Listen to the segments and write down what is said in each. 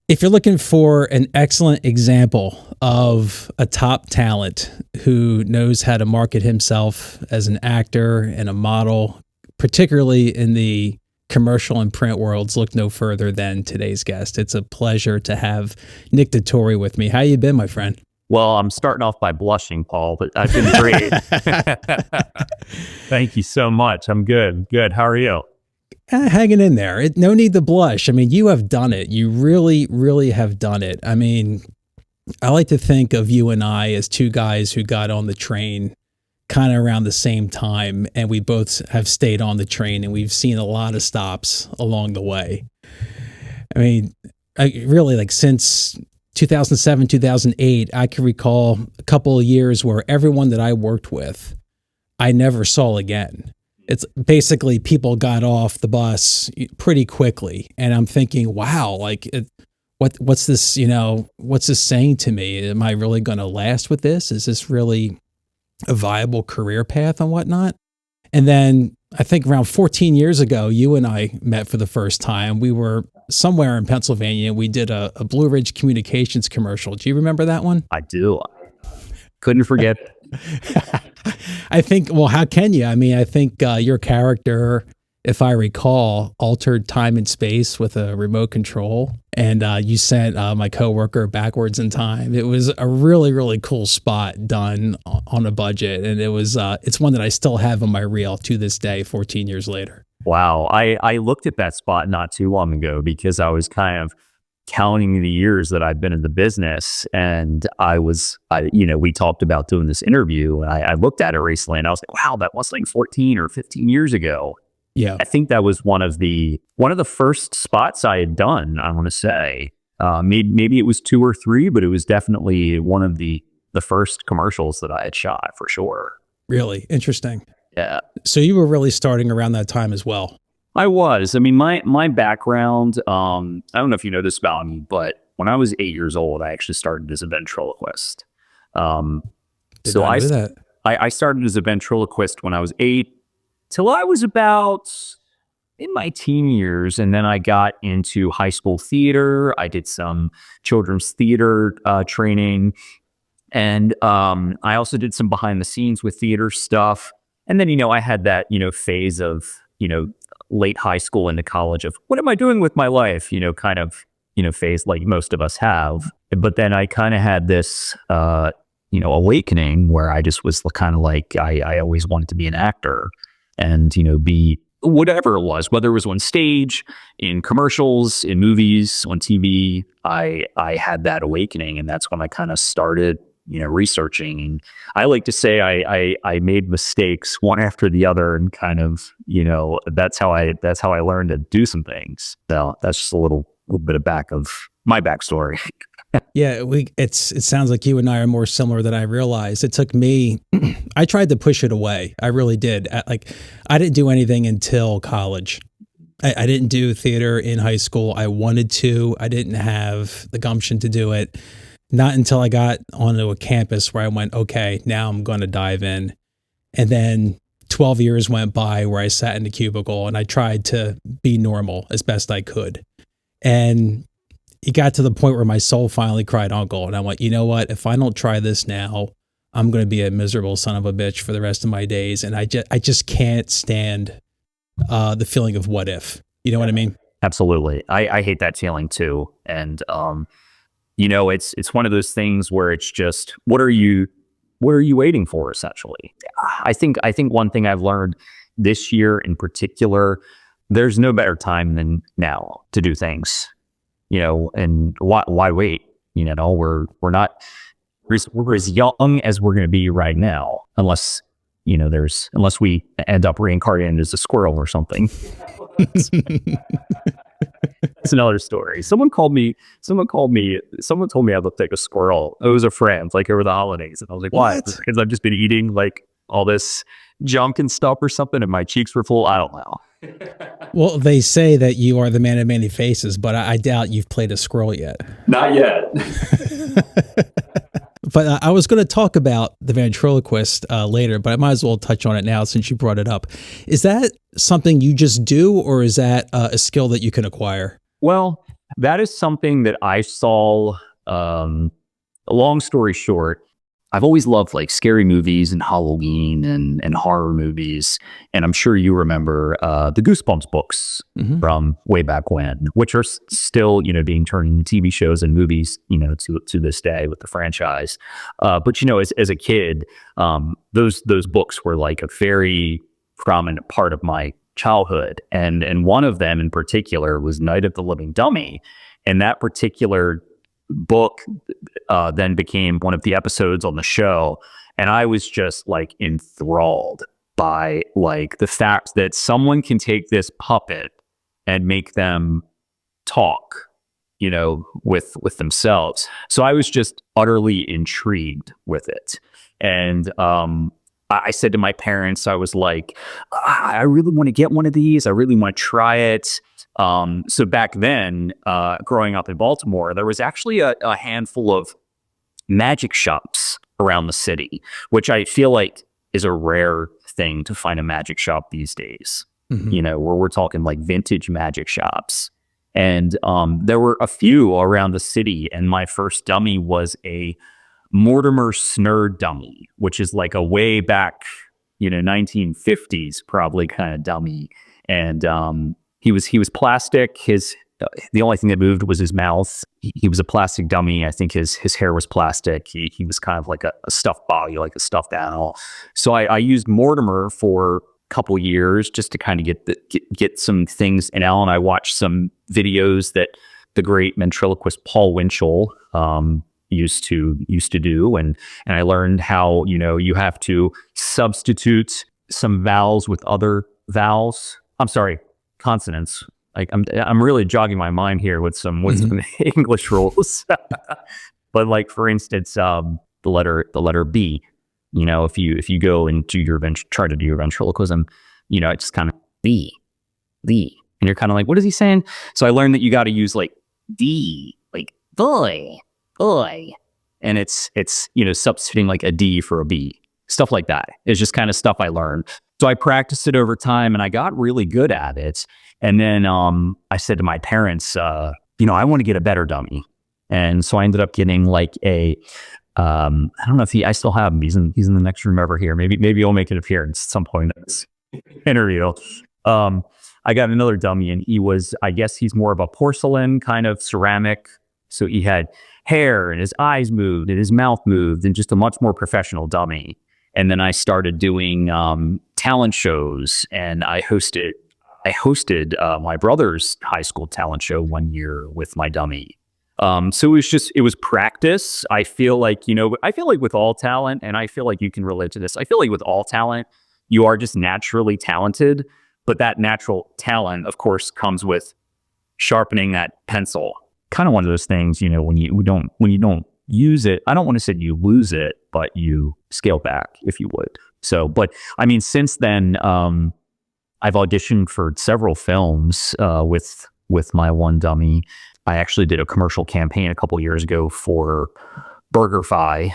If you're looking for an excellent example of a top talent who knows how to market himself as an actor and a model, particularly in the commercial and print worlds, look no further than today's guest. It's a pleasure to have Nic Detorie with me. How you been, my friend? Well, I'm starting off by blushing, Paul, but I've been great. Thank you so much. I'm good. Good. How are you? Hanging in there. No need to blush. I mean, you have done it. You really, really have done it. I mean, I like to think of you and I as two guys who got on the train kind of around the same time, and we both have stayed on the train, and we've seen a lot of stops along the way. I mean, I really, like, since 2007, 2008, I can recall a couple of years where everyone that I worked with, I never saw again. It's basically people got off the bus pretty quickly. And I'm thinking, wow, like, what's this, what's this saying to me? Am I really going to last with this? Is this really a viable career path and whatnot? And then I think around 14 years ago, you and I met for the first time. We were somewhere in Pennsylvania. We did a Blue Ridge Communications commercial. Do you remember that one? I do. Couldn't forget it. I think, well, how can you? I mean, I think your character, if I recall, altered time and space with a remote control, and you sent my coworker backwards in time. It was a really, really cool spot done on a budget, and it's one that I still have on my reel to this day, 14 years later. Wow. I looked at that spot not too long ago because I was kind of counting the years that I've been in the business, and we talked about doing this interview, and I looked at it recently, and I was like, wow, that was like 14 or 15 years ago. Yeah, I think that was one of the first spots I had done. I want to say maybe it was 2 or 3, but it was definitely one of the first commercials that I had shot for sure. Really interesting. Yeah. So you were really starting around that time as well. I was. I mean, my background, I don't know if you know this about me, but when I was 8 years old, I actually started as a ventriloquist. I started as a ventriloquist when I was 8 till I was about in my teen years. And then I got into high school theater. I did some children's theater training. And I also did some behind the scenes with theater stuff. And then, I had that, phase of, late high school into college of what am I doing with my life, kind of, phase like most of us have. But then I kind of had this, awakening where I just was kind of like, I always wanted to be an actor and, be whatever it was, whether it was on stage, in commercials, in movies, on TV. I had that awakening, and that's when I kind of started researching. And I like to say I made mistakes one after the other, and kind of, that's how I learned to do some things. So that's just a little bit of my backstory. Yeah, it sounds like you and I are more similar than I realized. It took me, I tried to push it away. I really did. I didn't do anything until college. I didn't do theater in high school. I wanted to. I didn't have the gumption to do it. Not until I got onto a campus where I went, okay, now I'm going to dive in. And then 12 years went by where I sat in the cubicle and I tried to be normal as best I could. And it got to the point where my soul finally cried uncle. And I went, you know what? If I don't try this now, I'm going to be a miserable son of a bitch for the rest of my days. And I just can't stand the feeling of what if. You know what I mean? Absolutely. I hate that feeling too. And, it's one of those things where it's just, what are you waiting for, essentially? I think one thing I've learned this year in particular, there's no better time than now to do things, and why wait? We're as young as we're going to be right now, unless we end up reincarnated as a squirrel or something. It's another story. Someone told me I looked like a squirrel. It was a friend, like over the holidays. And I was like, why? Because I've just been eating like all this junk and stuff or something, and my cheeks were full. I don't know. Well, they say that you are the man of many faces, but I doubt you've played a squirrel yet. Not yet. But I was going to talk about the ventriloquist later, but I might as well touch on it now since you brought it up. Is that something you just do, or is that a skill that you can acquire? Well, That is something that I saw. A long story short, I've always loved like scary movies and Halloween and horror movies. And I'm sure you remember the Goosebumps books from way back when, which are still, being turned into TV shows and movies, to this day with the franchise. But, as a kid, those books were like a very prominent part of my childhood. And one of them in particular was Night of the Living Dummy. And that particular book then became one of the episodes on the show, and I was just like enthralled by like the fact that someone can take this puppet and make them talk, with themselves. So I was just utterly intrigued with it. And I said to my parents, I was like, I really want to get one of these. I really want to try it. So back then, growing up in Baltimore, there was actually a handful of magic shops around the city, which I feel like is a rare thing to find a magic shop these days, where we're talking like vintage magic shops. And there were a few around the city. And my first dummy was a Mortimer Snurd dummy, which is like a way back, 1950s probably kind of dummy. And he was plastic. The only thing that moved was his mouth. He was a plastic dummy. I think his hair was plastic. He was kind of like a stuffed body, like a stuffed animal. So I used Mortimer for a couple years just to kind of get some things. And Alan, I watched some videos that the great ventriloquist Paul Winchell used to do, and I learned how you have to substitute some vowels with other vowels. I'm sorry, consonants. Like I'm really jogging my mind here with some English rules. But like for instance, the letter B. If you go and do try to do your ventriloquism, it's just kind of B, and you're kind of like, what is he saying? So I learned that you got to use like D, like boy, and it's substituting like a D for a B, stuff like that. It's just kind of stuff I learned. So I practiced it over time, and I got really good at it. And then I said to my parents, I want to get a better dummy. And so I ended up getting like a, I don't know if I still have him. He's in the next room over here. Maybe he'll make an appearance at some point in this interview. I got another dummy, and I guess he's more of a porcelain kind of ceramic. So he had hair, and his eyes moved, and his mouth moved, and just a much more professional dummy. And then I started doing talent shows, and I hosted my brother's high school talent show one year with my dummy. So it was practice. I feel like with all talent, and I feel like you can relate to this. I feel like with all talent, you are just naturally talented, but that natural talent, of course, comes with sharpening that pencil. Kind of one of those things, when you don't use it, I don't want to say you lose it, but you scale back, if you would. So, but I mean, since then, I've auditioned for several films with my one dummy. I actually did a commercial campaign a couple years ago for BurgerFi.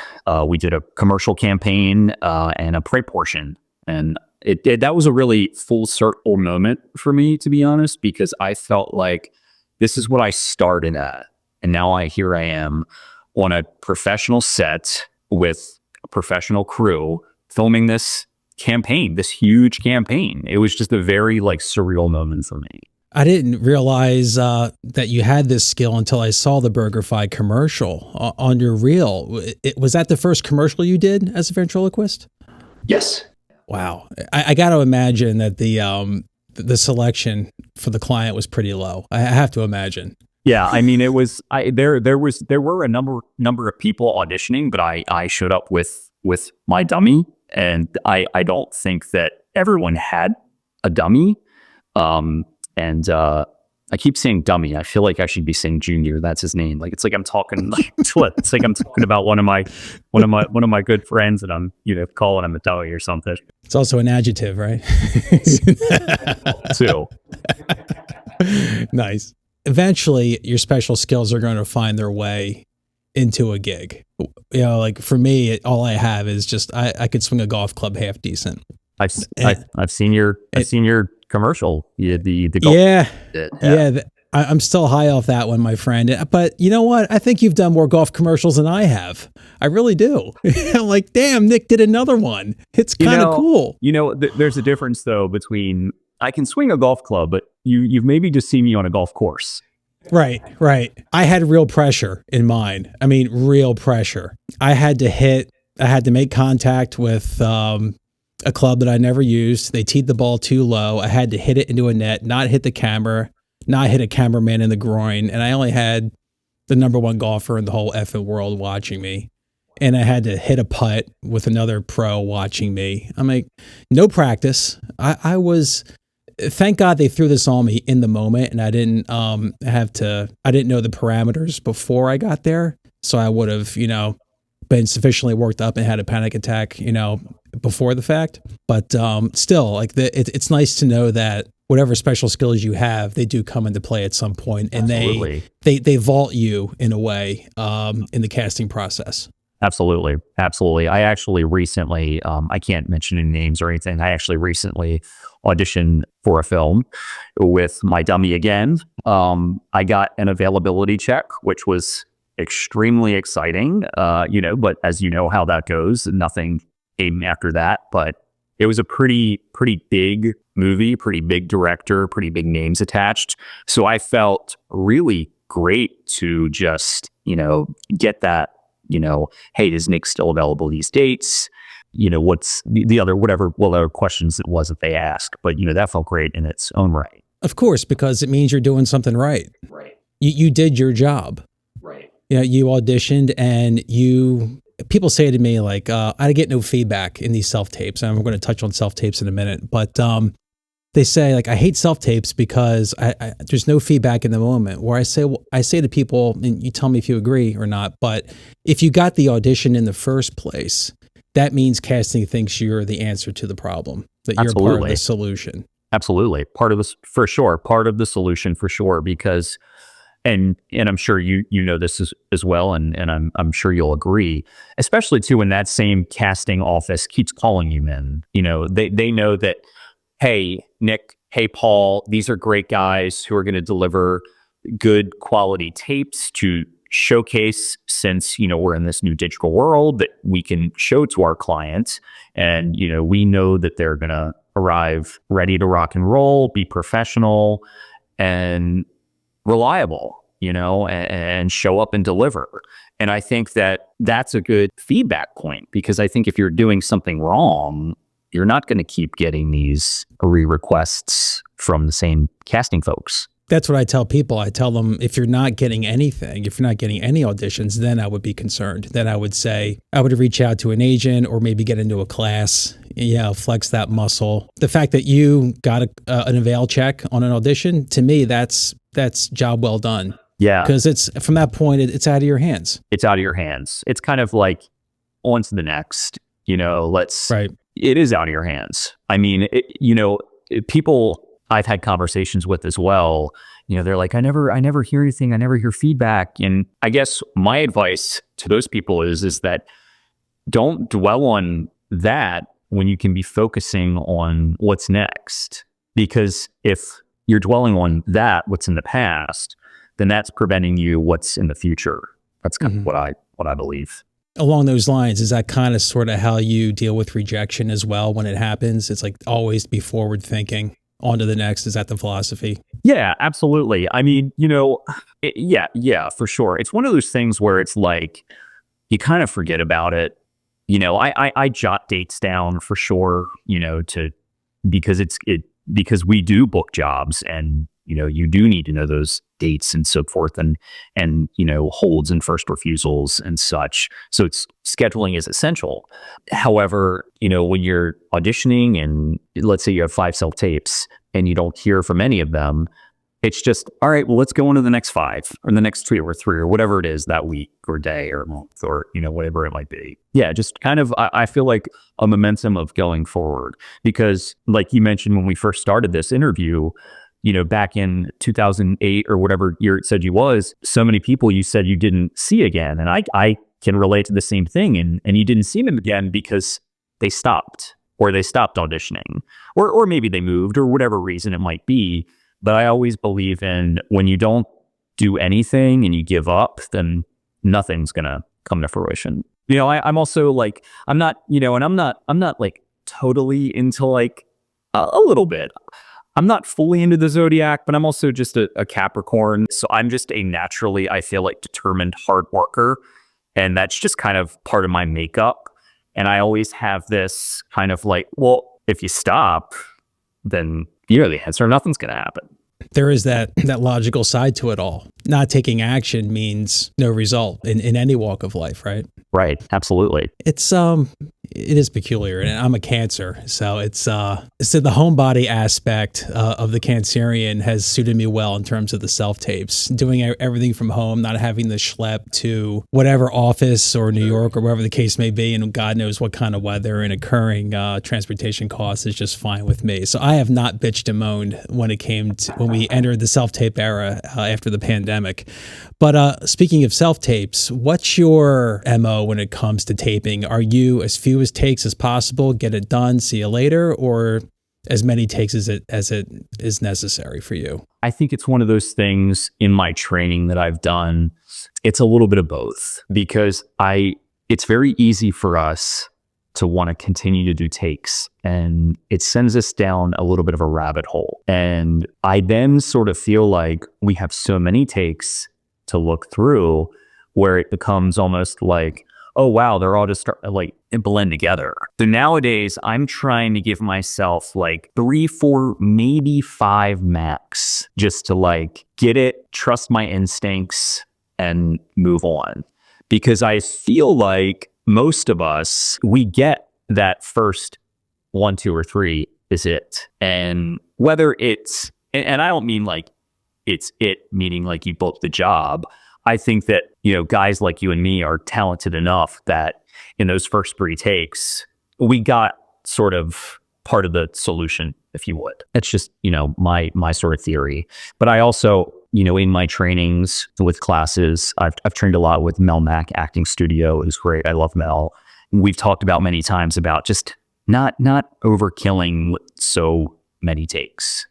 We did a commercial campaign and a prey portion, and that was a really full circle moment for me, to be honest, because I felt like this is what I started at, and now here I am on a professional set with a professional crew filming this campaign, this huge campaign. It was just a very like surreal moment for me. I didn't realize that you had this skill until I saw the BurgerFi commercial on your reel. Was that the first commercial you did as a ventriloquist? Yes. Wow. I got to imagine that the selection for the client was pretty low. I have to imagine. Yeah, I mean, it was there were a number of people auditioning, but I showed up with my dummy, and I don't think that everyone had a dummy. And I keep saying dummy. I feel like I should be saying junior. That's his name. Like it's like I'm talking like it's like I'm talking about one of my good friends, and I'm calling him a dummy or something. It's also an adjective, right? Too. Nice. Eventually, your special skills are going to find their way into a gig. Like for me, all I have is just I could swing a golf club half decent. I've seen your commercial. The golf. Yeah. I'm still high off that one, my friend. But you know what? I think you've done more golf commercials than I have. I really do. I'm like, damn, Nick did another one. It's kind of cool. There's a difference though between I can swing a golf club, but you've maybe just seen me on a golf course. Right. I had real pressure in mine. I mean, real pressure. I had to make contact with a club that I never used. They teed the ball too low. I had to hit it into a net, not hit the camera, not hit a cameraman in the groin. And I only had the number one golfer in the whole effing world watching me. And I had to hit a putt with another pro watching me. I'm like, no practice. I was, thank God they threw this on me in the moment, and I didn't I didn't know the parameters before I got there. So I would have, been sufficiently worked up and had a panic attack, before the fact. But still, like it's nice to know that whatever special skills you have, they do come into play at some point, and they vault you in a way in the casting process. Absolutely. I actually recently, I can't mention any names or anything. I actually recently auditioned for a film with my dummy again. I got an availability check, which was extremely exciting, but as you know how that goes, nothing came after that. But it was a pretty big movie, pretty big director, pretty big names attached. So I felt really great to just, get that, hey, is Nick still available these dates? What's the other, whatever questions it was that they asked. But, that felt great in its own right. Of course, because it means you're doing something right. Right. You did your job. Right. You auditioned, and people say to me, like, I get no feedback in these self-tapes. And I'm going to touch on self-tapes in a minute. But they say, like, I hate self-tapes because there's no feedback in the moment. Where I say to people, and you tell me if you agree or not, but if you got the audition in the first place, that means casting thinks you're the answer to the problem, that you're part of the solution. Absolutely. Part of this, for sure. Part of the solution, for sure, because, and I'm sure you know this as well, and I'm sure you'll agree, especially too when that same casting office keeps calling you in. They know that, hey, Nick, hey, Paul, these are great guys who are going to deliver good quality tapes to showcase, since, we're in this new digital world that we can show to our clients. And, we know that they're going to arrive ready to rock and roll, be professional and reliable, and show up and deliver. And I think that that's a good feedback point, because I think if you're doing something wrong, you're not going to keep getting these re-requests from the same casting folks. That's what I tell people. I tell them, if you're not getting anything, if you're not getting any auditions, then I would be concerned. Then I would say, I would reach out to an agent or maybe get into a class, flex that muscle. The fact that you got an avail check on an audition, to me, that's job well done. Yeah. Because it's from that point, it's out of your hands. It's out of your hands. It's kind of like on to the next, Right. It is out of your hands. I mean, people I've had conversations with as well, they're like, I never hear anything. I never hear feedback. And I guess my advice to those people is that don't dwell on that when you can be focusing on what's next. Because if you're dwelling on that, what's in the past, then that's preventing you what's in the future. That's kind of what I believe. Along those lines, is that kind of sort of how you deal with rejection as well when it happens? It's like always be forward thinking. On to the next. Is that the philosophy? Yeah, absolutely. I mean, yeah, for sure. It's one of those things where it's like you kind of forget about it. I jot dates down for sure, because we do book jobs, and you do need to know those dates and so forth, and holds and first refusals and such. So scheduling is essential. However, when you're auditioning and let's say you have 5 self-tapes and you don't hear from any of them, it's just, all right, well, let's go on to the next 5 or the next 3 or whatever it is that week or day or month or, whatever it might be. Yeah, just kind of, I feel like a momentum of going forward, because like you mentioned when we first started this interview, back in 2008 or whatever year it said you was, so many people you said you didn't see again. And I can relate to the same thing. And you didn't see them again because they stopped auditioning, or maybe they moved or whatever reason it might be. But I always believe in when you don't do anything and you give up, then nothing's going to come to fruition. I'm also like, I'm not, and I'm not like totally into like a little bit. I'm not fully into the zodiac, but I'm also just a Capricorn. So I'm just a naturally, I feel like, determined hard worker. And that's just kind of part of my makeup. And I always have this kind of like, well, if you stop, then you know the answer, nothing's going to happen. There is that logical side to it all. Not taking action means no result in any walk of life, right? Right. Absolutely. It is peculiar, and I'm a Cancer, so so the homebody aspect of the Cancerian has suited me well in terms of the self-tapes, doing everything from home, not having to schlep to whatever office or New York or wherever the case may be, and God knows what kind of weather and occurring transportation costs is just fine with me. So I have not bitched and moaned when we entered the self-tape era after the pandemic. But speaking of self-tapes, what's your MO when it comes to taping? Are you as few as takes as possible, get it done, see you later, or as many takes as it is necessary for you? I think it's one of those things in my training that I've done. It's a little bit of both, because it's very easy for us to want to continue to do takes, and it sends us down a little bit of a rabbit hole. And I then sort of feel like we have so many takes to look through where it becomes almost like, oh wow, they're all just like blend together. So nowadays I'm trying to give myself like 3, 4, maybe 5 max, just to like get it, trust my instincts, and move on. Because I feel like most of us, we get that first 1, 2, or 3 is it. And whether it's, and I don't mean like it's it, meaning like you booked the job. I think that, guys like you and me are talented enough that in those first 3 takes, we got sort of part of the solution, if you would. That's just, my sort of theory. But I also, in my trainings with classes, I've trained a lot with Mel Mack Acting Studio. It was great. I love Mel. We've talked about many times about just not overkilling with so many takes.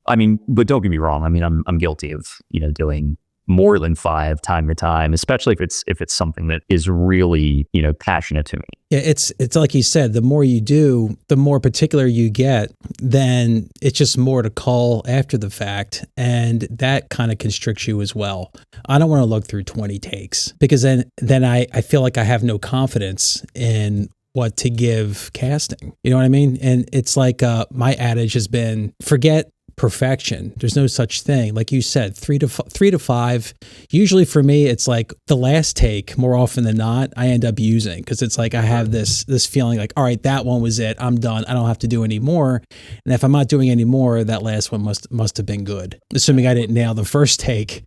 I mean, but don't get me wrong. I mean, I'm guilty of, doing more than 5 time to time, especially if it's something that is really, passionate to me. Yeah, it's like you said, the more you do, the more particular you get, then it's just more to call after the fact. And that kind of constricts you as well. I don't want to look through 20 takes, because then I feel like I have no confidence in what to give casting. You know what I mean? And it's like my adage has been, forget perfection. There's no such thing. Like you said, 3 to 5. Usually for me, it's like the last take, more often than not, I end up using, because it's like I have this feeling like, all right, that one was it. I'm done. I don't have to do any more. And if I'm not doing any more, that last one must have been good, assuming I didn't nail the first take.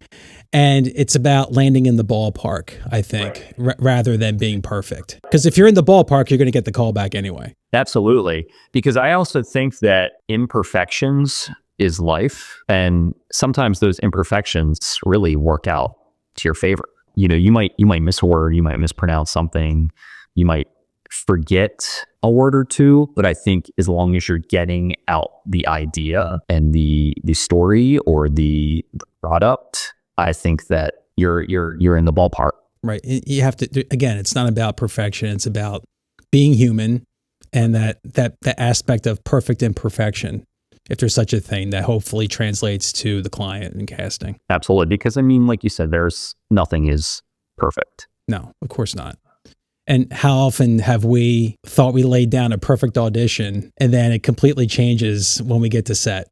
And it's about landing in the ballpark, I think, rather than being perfect. Because if you're in the ballpark, you're going to get the call back anyway. Absolutely. Because I also think that imperfections is life. And sometimes those imperfections really work out to your favor. You might miss a word, you might mispronounce something, you might forget a word or two, but I think as long as you're getting out the idea and the story or the product, I think that you're in the ballpark. Right. You have to, again, it's not about perfection, it's about being human, and that aspect of perfect imperfection, if there's such a thing, that hopefully translates to the client and casting. Absolutely. Because I mean, like you said, nothing is perfect. No, of course not. And how often have we thought we laid down a perfect audition and then it completely changes when we get to set?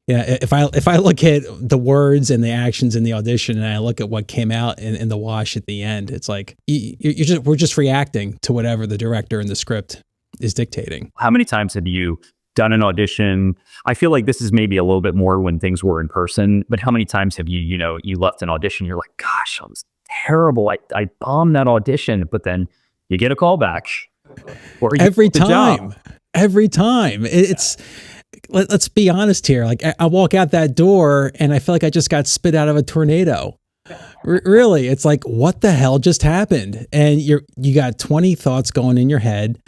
Yeah, if I look at the words and the actions in the audition and I look at what came out in the wash at the end, it's like we're just reacting to whatever the director and the script is dictating. How many times have you done an audition? I feel like this is maybe a little bit more when things were in person, but how many times have you left an audition, you're like, gosh, I was terrible. I bombed that audition, but then you get a call back. Or every time. It's, let's be honest here. Like I walk out that door and I feel like I just got spit out of a tornado. Really, it's like, what the hell just happened? And you got 20 thoughts going in your head.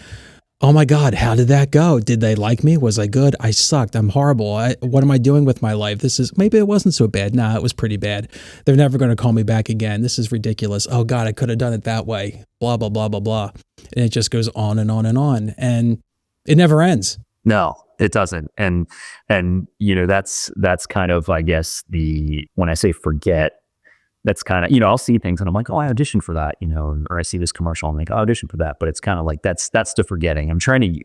Oh my God, how did that go? Did they like me? Was I good? I sucked. I'm horrible. What am I doing with my life? Maybe it wasn't so bad. Nah, it was pretty bad. They're never going to call me back again. This is ridiculous. Oh God, I could have done it that way. Blah, blah, blah, blah, blah. And it just goes on and on and on. And it never ends. No, it doesn't. And that's kind of, I guess, when I say forget, that's kind of, I'll see things and I'm like, oh, I auditioned for that, or I see this commercial, I'm like, I auditioned for that. But it's kind of like, that's the forgetting. I'm trying to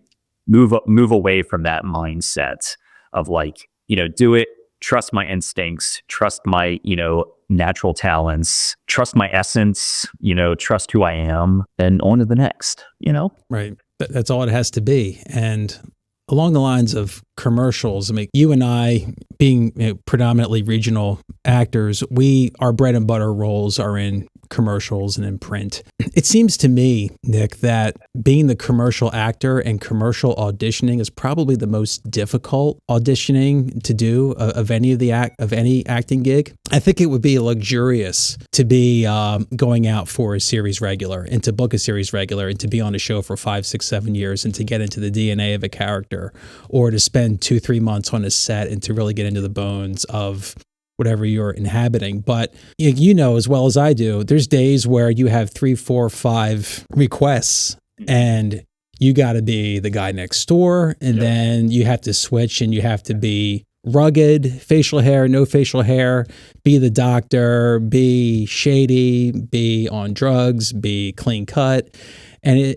move away from that mindset of like, do it, trust my instincts, trust my, natural talents, trust my essence, trust who I am, and on to the next, Right. That's all it has to be. And along the lines of commercials, I mean, you and I, being predominantly regional actors, our bread and butter roles are in commercials and in print. It seems to me, Nic, that being the commercial actor and commercial auditioning is probably the most difficult auditioning to do of any acting gig. I think it would be luxurious to be going out for a series regular and to book a series regular and to be on a show for 5, 6, 7 years and to get into the DNA of a character, or to spend 2-3 months on a set and to really get into the bones of whatever you're inhabiting. But as well as I do, there's days where you have 3, 4, 5 requests and you got to be the guy next door. And then you have to switch and you have to be rugged, facial hair, no facial hair, be the doctor, be shady, be on drugs, be clean cut. And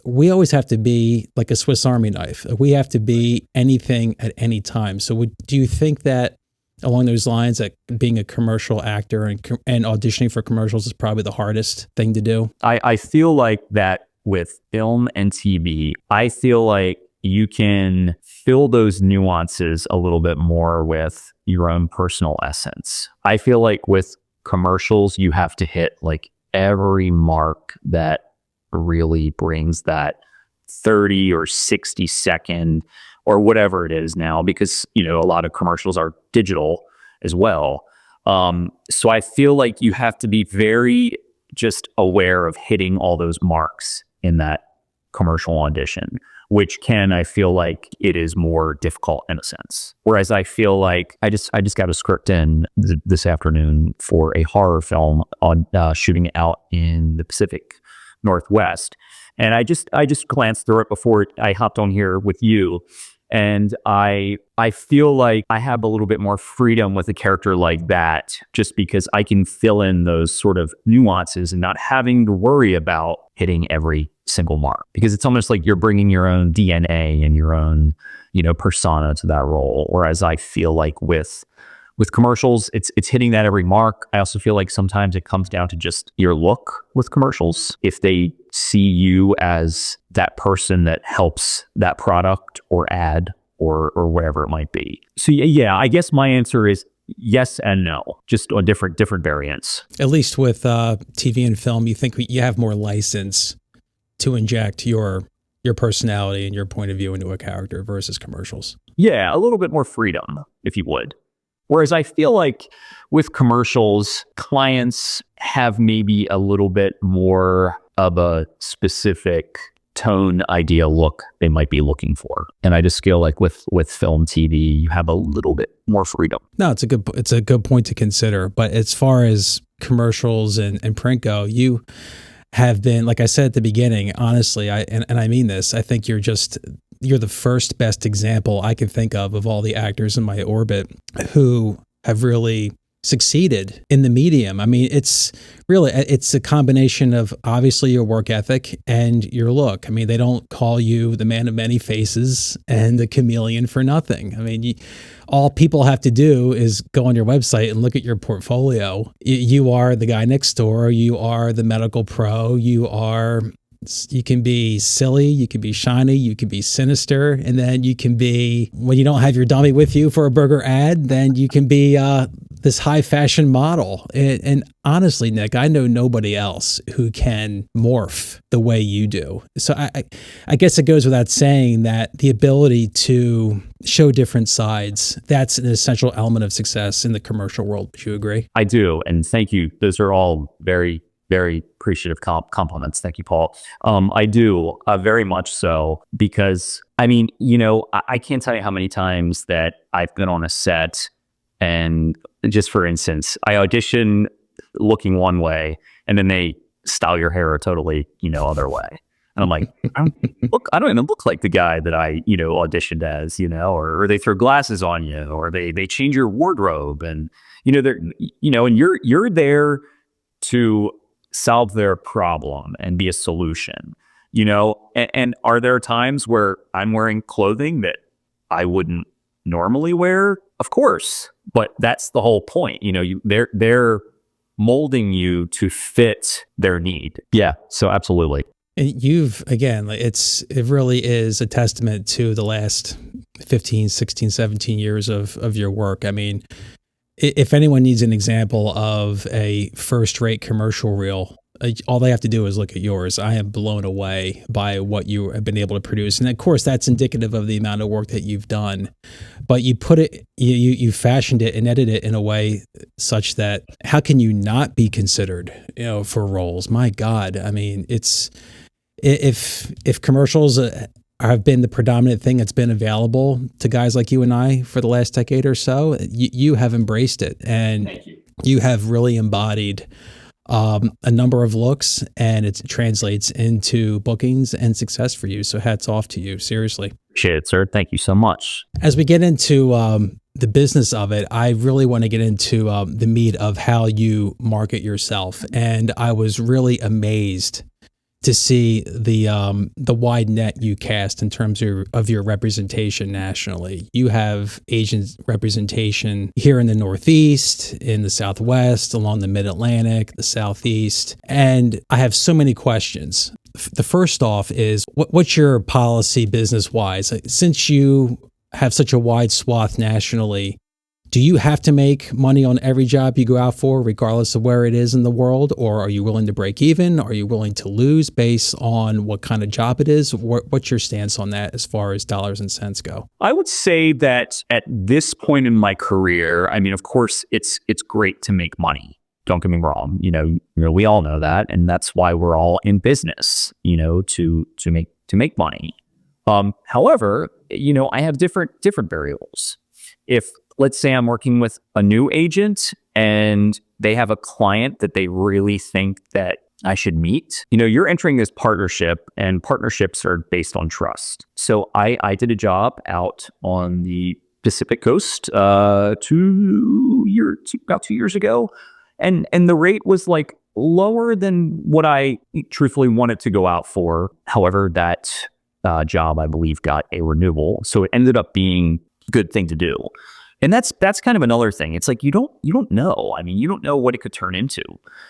we always have to be like a Swiss Army knife. We have to be anything at any time. So do you think that along those lines, that being a commercial actor and auditioning for commercials is probably the hardest thing to do? I feel like that with film and TV, I feel like you can fill those nuances a little bit more with your own personal essence. I feel like with commercials, you have to hit like every mark that really brings that 30 or 60 second or whatever it is now, because, a lot of commercials are digital as well. So I feel like you have to be very just aware of hitting all those marks in that commercial audition, which I feel like it is more difficult in a sense. Whereas I feel like I just got a script in this afternoon for a horror film on shooting it out in the Pacific Northwest. And I just glanced through it before I hopped on here with you. And I feel like I have a little bit more freedom with a character like that, just because I can fill in those sort of nuances and not having to worry about hitting every single mark, because it's almost like you're bringing your own DNA and your own, persona to that role. Whereas I feel like with commercials, it's hitting that every mark. I also feel like sometimes it comes down to just your look with commercials. If they see you as that person that helps that product or ad or whatever it might be. So yeah, I guess my answer is yes and no, just on different variants. At least with TV and film, you think you have more license to inject your personality and your point of view into a character versus commercials. Yeah, a little bit more freedom, if you would. Whereas I feel like with commercials, clients have maybe a little bit more of a specific tone, idea, look they might be looking for. And I just feel like with film, TV, you have a little bit more freedom. No, it's a good point to consider. But as far as commercials and print go, you have been, like I said at the beginning, honestly, and I mean this, I think you're the first best example I can think of all the actors in my orbit who have really succeeded in the medium. I mean, it's a combination of obviously your work ethic and your look. I mean, they don't call you the man of many faces and the chameleon for nothing. I mean, all people have to do is go on your website and look at your portfolio. You are the guy next door. You are the medical pro. You can be silly, you can be shiny, you can be sinister, and then you can be, when you don't have your dummy with you for a burger ad, then you can be this high fashion model. And honestly, Nic, I know nobody else who can morph the way you do. So I guess it goes without saying that the ability to show different sides, that's an essential element of success in the commercial world. Would you agree? I do. And thank you. Those are all very very appreciative compliments. Thank you, Paul. I do very much so, because I mean, I can't tell you how many times that I've been on a set, and just for instance, I audition looking one way, and then they style your hair a totally, other way. And I'm like, I don't even look like the guy that I, auditioned as, or they throw glasses on you, or they change your wardrobe, and, they're, and you're there to solve their problem and be a solution, and are there times where I'm wearing clothing that I wouldn't normally wear? Of course, but that's the whole point. They're molding you to fit their need. Yeah. So absolutely. And again, it really is a testament to the last 15, 16, 17 years of your work. I mean, if anyone needs an example of a first-rate commercial reel, all they have to do is look at yours. I am blown away by what you have been able to produce. And of course, that's indicative of the amount of work that you've done. But you put it, you fashioned it and edited it in a way such that how can you not be considered, for roles? My God. I mean, if commercials have been the predominant thing that's been available to guys like you and I for the last decade or so, you have embraced it, and you have really embodied a number of looks, and it translates into bookings and success for you. So hats off to you, seriously. Appreciate it, sir. Thank you so much. As we get into the business of it, I really want to get into the meat of how you market yourself. And I was really amazed to see the wide net you cast in terms of your representation nationally. You have agent representation here in the Northeast, in the Southwest, along the Mid-Atlantic, the Southeast, and I have so many questions. The first off is, what's your policy business-wise? Since you have such a wide swath nationally, do you have to make money on every job you go out for, regardless of where it is in the world? Or are you willing to break even? Are you willing to lose based on what kind of job it is? What's your stance on that as far as dollars and cents go? I would say that at this point in my career, I mean, of course, it's great to make money. Don't get me wrong. We all know that, and that's why we're all in business. To make money. However, I have different variables. If, let's say, I'm working with a new agent and they have a client that they really think that I should meet, you're entering this partnership, and partnerships are based on trust. So I did a job out on the Pacific Coast about 2 years ago. And the rate was like lower than what I truthfully wanted to go out for. However, that job, I believe, got a renewal. So it ended up being a good thing to do. And that's kind of another thing. It's like, you don't know. I mean, you don't know what it could turn into.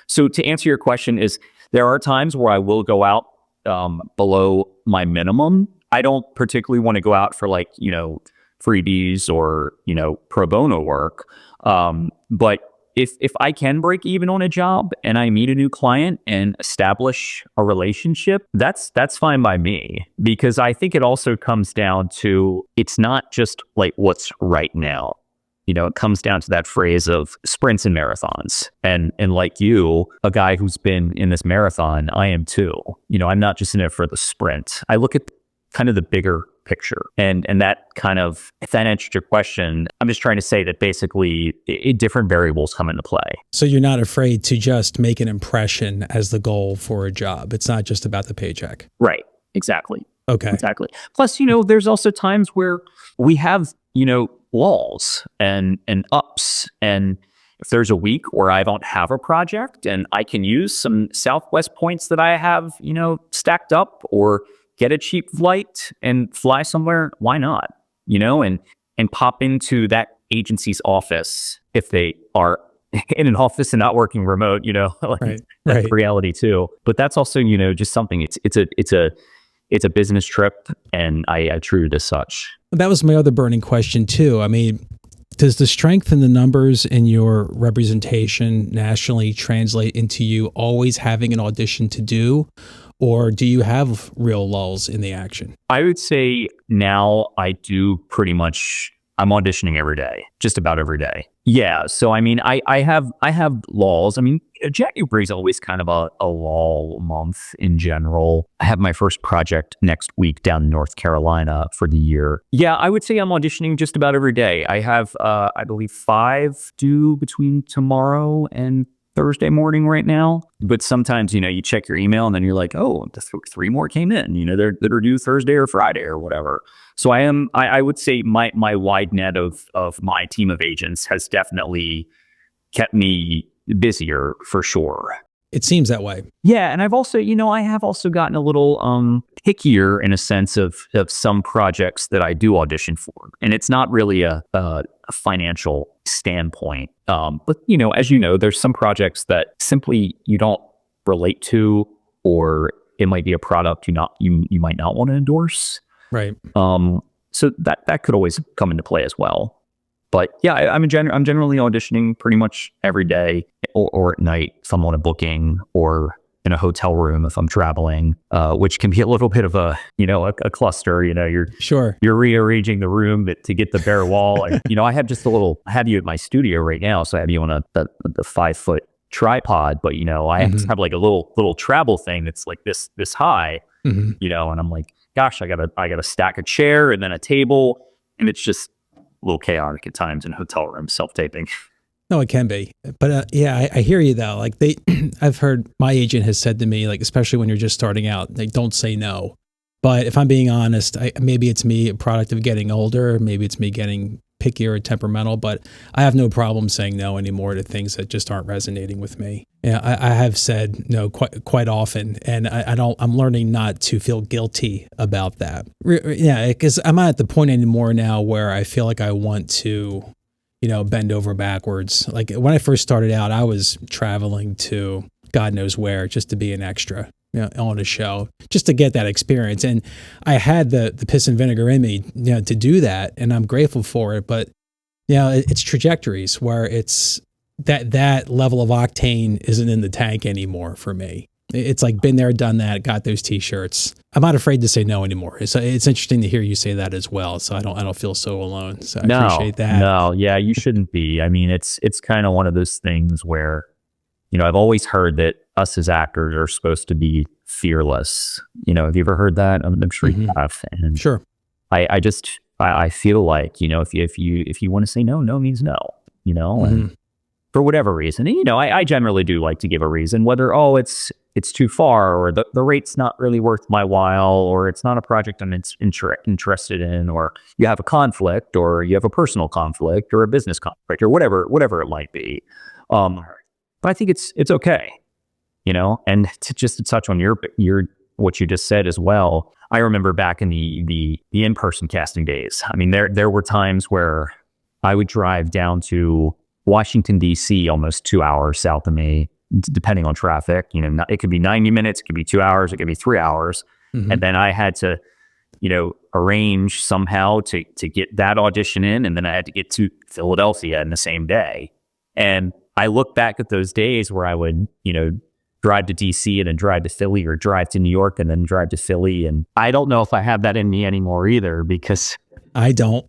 So to answer your question is, there are times where I will go out below my minimum. I don't particularly want to go out for freebies or, pro bono work. But if I can break even on a job and I meet a new client and establish a relationship, that's fine by me, because I think it also comes down to, it's not just like what's right now. It comes down to that phrase of sprints and marathons. And like you, a guy who's been in this marathon, I am too. I'm not just in it for the sprint. I look at kind of the bigger picture. And that kind of, if that answers your question, I'm just trying to say that basically different variables come into play. So you're not afraid to just make an impression as the goal for a job. It's not just about the paycheck. Right. Exactly. Okay. Exactly. Plus, there's also times where we have, lulls and ups. And if there's a week where I don't have a project and I can use some Southwest points that I have, stacked up, or get a cheap flight and fly somewhere, why not? And pop into that agency's office if they are in an office and not working remote, Right. That's reality too. But that's also, just something, it's a business trip, and I treat it as such. That was my other burning question too. I mean, does the strength in the numbers in your representation nationally translate into you always having an audition to do? Or do you have real lulls in the action? I would say now I do pretty much, I'm auditioning every day, just about every day. Yeah. So, I mean, I have lulls. I mean, January is always kind of a lull month in general. I have my first project next week down in North Carolina for the year. Yeah, I would say I'm auditioning just about every day. I have, I believe, 5 due between tomorrow and Thursday morning right now. But sometimes, you check your email and then you're like, oh, 3 more came in, that are due Thursday or Friday or whatever. So I would say my wide net of my team of agents has definitely kept me busier for sure. It seems that way. Yeah. And I've also, I have also gotten a little pickier in a sense of some projects that I do audition for. And it's not really a financial standpoint. But, as you know, there's some projects that simply you don't relate to, or it might be a product you might not want to endorse. Right. So that could always come into play as well. But yeah, I'm generally auditioning pretty much every day or at night if I'm on a booking, or in a hotel room if I'm traveling, which can be a little bit of a cluster. You're rearranging the room to get the bare wall. I have just I have you at my studio right now, so I have you on the 5-foot tripod, but I have like a little travel thing that's like this high, and I'm like, gosh, I gotta stack a chair and then a table, and it's just a little chaotic at times in hotel rooms self-taping. No, it can be. But yeah, I hear you though. Like I've heard my agent has said to me, like, especially when you're just starting out, they don't say no. But if I'm being honest, maybe it's me, a product of getting older. Maybe it's me getting pickier or temperamental, but I have no problem saying no anymore to things that just aren't resonating with me. Yeah, I have said no quite often, and I'm learning not to feel guilty about that. Yeah, because I'm not at the point anymore now where I feel like I want to, bend over backwards. Like when I first started out, I was traveling to God knows where just to be an extra, on a show, just to get that experience. And I had the piss and vinegar in me, to do that, and I'm grateful for it. But, it's trajectories where it's that level of octane isn't in the tank anymore for me. It's like been there, done that, got those T-shirts. I'm not afraid to say no anymore. It's interesting to hear you say that as well. So I don't feel so alone. So I appreciate that. No, yeah, you shouldn't be. I mean, it's kind of one of those things where, I've always heard that us as actors are supposed to be fearless. Have you ever heard that? I'm sure you have. And sure. I feel like, if you want to say no, no means no, and for whatever reason, and, I generally do like to give a reason, whether, it's too far, or the rate's not really worth my while, or it's not a project I'm interested in, or you have a conflict, or you have a personal conflict, or a business conflict, or whatever it might be. But I think it's okay, and to touch on your what you just said as well. I remember back in the in-person casting days. I mean, there were times where I would drive down to Washington, D.C., almost 2 hours south of me, depending on traffic. It could be 90 minutes, it could be 2 hours, it could be 3 hours. And then I had to, arrange somehow to get that audition in. And then I had to get to Philadelphia in the same day. And I look back at those days where I would, drive to DC and then drive to Philly, or drive to New York and then drive to Philly. And I don't know if I have that in me anymore either, because I don't.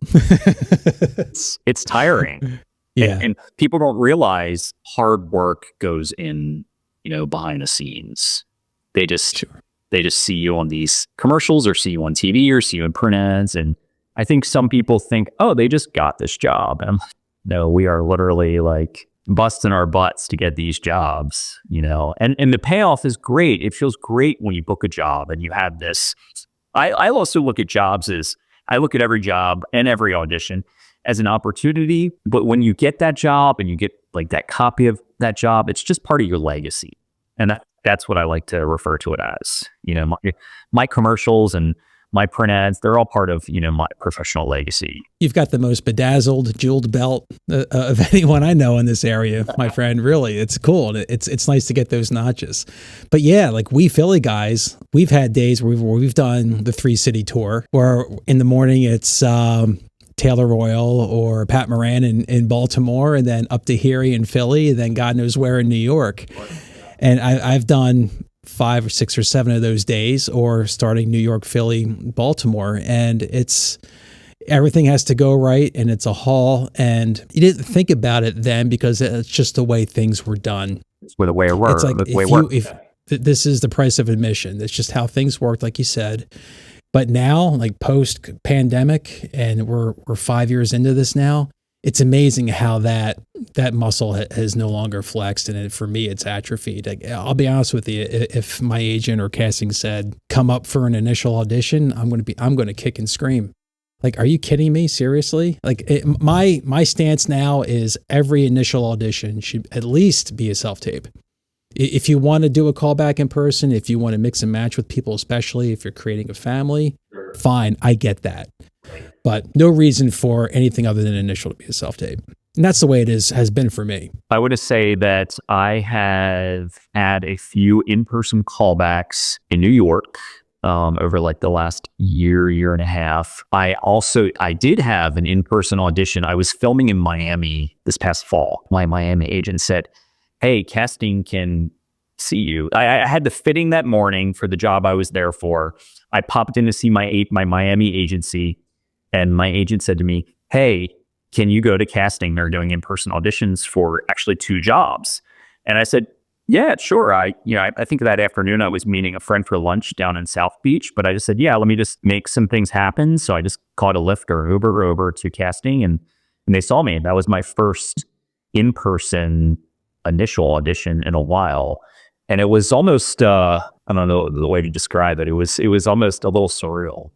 it's tiring. Yeah. And people don't realize hard work goes in, behind the scenes. They just see you on these commercials, or see you on TV, or see you in print ads. And I think some people think, oh, they just got this job. And I'm like, no, we are literally like busting our butts to get these jobs, and the payoff is great. It feels great when you book a job and you have this. I also look at jobs I look at every job and every audition as an opportunity. But when you get that job and you get like that copy of that job, it's just part of your legacy. And that's what I like to refer to it as. My commercials and my print ads, they're all part of, my professional legacy. You've got the most bedazzled, jeweled belt of anyone I know in this area, my friend. Really, it's cool. It's nice to get those notches. But yeah, like we Philly guys, we've had days where we've done the 3-city tour, where in the morning it's Taylor Royal or Pat Moran in Baltimore, and then up to Herein in Philly, and then God knows where in New York. And I've done 5 or 6 or 7 of those days, or starting New York, Philly, Baltimore. And it's everything has to go right and it's a haul. And you didn't think about it then because it's just the way things were done. It's the way it works. It's like this is the price of admission. It's just how things worked, like you said. But now, like post pandemic, and we're 5 years into this now, it's amazing how that muscle has no longer flexed, and for me, it's atrophied. Like, I'll be honest with you, if my agent or casting said, "Come up for an initial audition," I'm going to kick and scream. Like, are you kidding me? Seriously? Like, my stance now is every initial audition should at least be a self-tape. If you want to do a callback in person, if you want to mix and match with people, especially if you're creating a family, fine, I get that. But no reason for anything other than initial to be a self-tape. And that's the way it has been for me. I would say that I have had a few in-person callbacks in New York over like the last year and a half. I did have an in-person audition. I was filming in Miami this past fall. My Miami agent said, "Hey, casting can see you." I had the fitting that morning for the job I was there for. I popped in to see my Miami agency, and my agent said to me, "Hey, can you go to casting? They're doing in-person auditions for actually 2 jobs." And I said, "Yeah, sure." I think that afternoon I was meeting a friend for lunch down in South Beach, but I just said, "Yeah, let me just make some things happen." So I just caught a Lyft or Uber over to casting, and they saw me. That was my first in-person initial audition in a while. And it was almost, I don't know the way to describe it. It was almost a little surreal,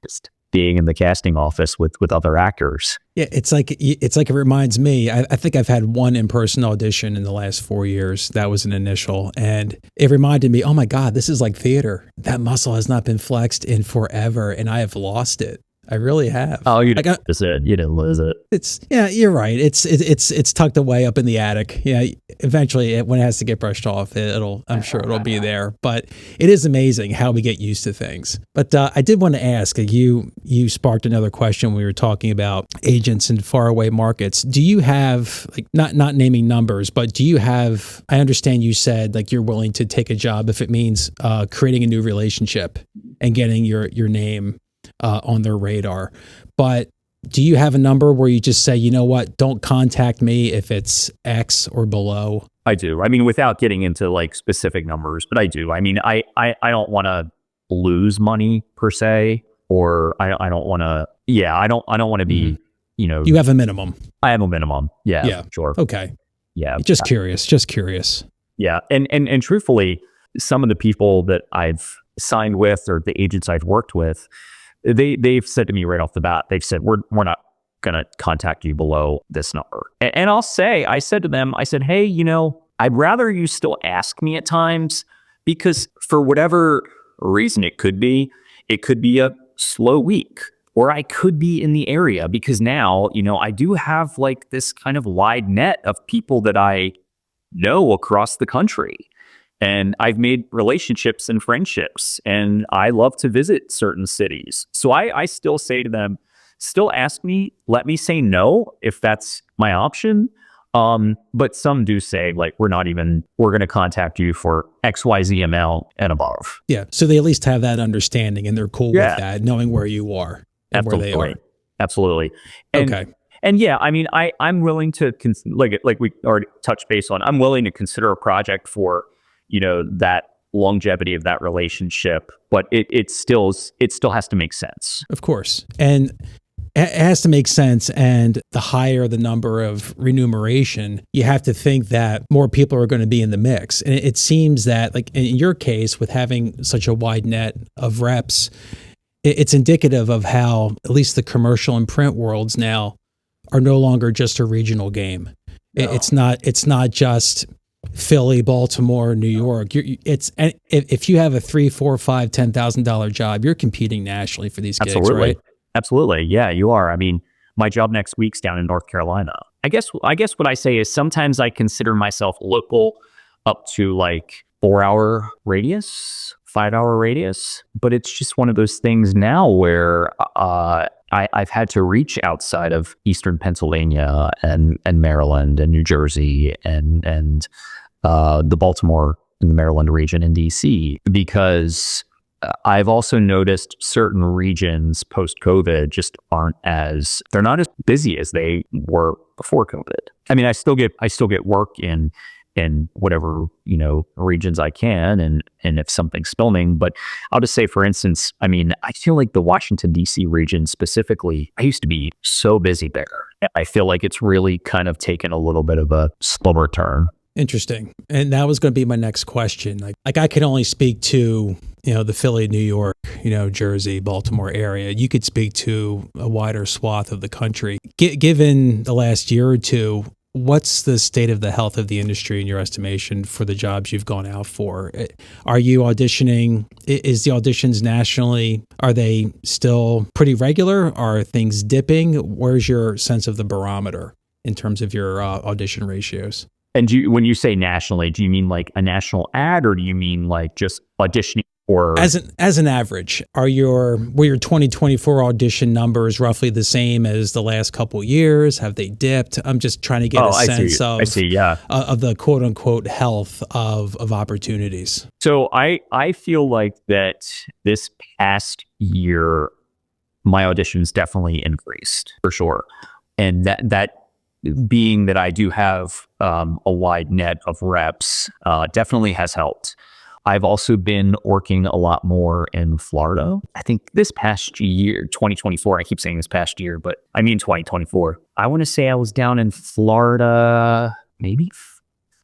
just being in the casting office with other actors. Yeah, it's like it reminds me. I think I've had one in-person audition in the last 4 years. That was an initial, and it reminded me, oh my God, this is like theater. That muscle has not been flexed in forever, and I have lost it. I really have. Oh, you didn't lose it. It's, yeah, you're right. It's tucked away up in the attic. Yeah, eventually when it has to get brushed off, I'm sure it'll be there. But it is amazing how we get used to things. But I did want to ask, you sparked another question when we were talking about agents in faraway markets. Do you have, like, not naming numbers, but do you have, I understand you said like you're willing to take a job if it means creating a new relationship and getting your name on their radar. But do you have a number where you just say, you know what, don't contact me if it's X or below? I do. I mean, without getting into like specific numbers, but I do. I mean, I don't want to lose money per se, or I don't want to. Yeah, I don't want to be. You have a minimum. I have a minimum. Yeah. Yeah. Sure. Okay. Yeah. Just curious. Yeah. And truthfully, some of the people that I've signed with or the agents I've worked with, they've said to me right off the bat, they've said, we're not going to contact you below this number. And I said to them, hey, I'd rather you still ask me at times, because for whatever reason it could be a slow week, or I could be in the area, because now, I do have like this kind of wide net of people that I know across the country. And I've made relationships and friendships, and I love to visit certain cities. So I still say to them, still ask me, let me say no if that's my option. But some do say, like, we're going to contact you for XYZ amount and above. Yeah. So they at least have that understanding, and they're cool with that, knowing where you are and Absolutely. where they are. Absolutely. And, okay. And yeah, I mean, I'm willing to, like we already touched base on, I'm willing to consider a project for, that longevity of that relationship, but it still has to make sense. Of course. And it has to make sense. And the higher the number of remuneration, you have to think that more people are going to be in the mix. And it seems that, like in your case, with having such a wide net of reps, it's indicative of how at least the commercial and print worlds now are no longer just a regional game. No. It's not just Philly, Baltimore, New York. If you have a $3,000, $4,000, $5,000, $10,000 job, you're competing nationally for these gigs, right? Absolutely. Yeah, you are. I mean, my job next week's down in North Carolina. I guess what I say is sometimes I consider myself local up to like 4-hour radius, 5-hour radius, but it's just one of those things now where I've had to reach outside of Eastern Pennsylvania and Maryland and New Jersey and the Baltimore and the Maryland region in DC, because I've also noticed certain regions post-COVID just they're not as busy as they were before COVID. I mean, I still get work in whatever, regions I can, and if something's filming. But I'll just say, for instance, I mean, I feel like the Washington D.C. region specifically, I used to be so busy there. I feel like it's really kind of taken a little bit of a slower turn. Interesting. And that was going to be my next question. Like I can only speak to, the Philly, New York, Jersey, Baltimore area. You could speak to a wider swath of the country. Given the last year or two, what's the state of the health of the industry in your estimation for the jobs you've gone out for? Are you auditioning? Is the auditions nationally, are they still pretty regular? Are things dipping? Where's your sense of the barometer in terms of your audition ratios? And when you say nationally, do you mean like a national ad, or do you mean like just auditioning? Or as an average, were your 2024 audition numbers roughly the same as the last couple of years? Have they dipped? I'm just trying to get a sense of the quote unquote health of opportunities. So I feel like that this past year, my auditions definitely increased for sure, and that being that I do have a wide net of reps definitely has helped. I've also been working a lot more in Florida. I think this past year, 2024, I keep saying this past year, but I mean 2024. I want to say I was down in Florida maybe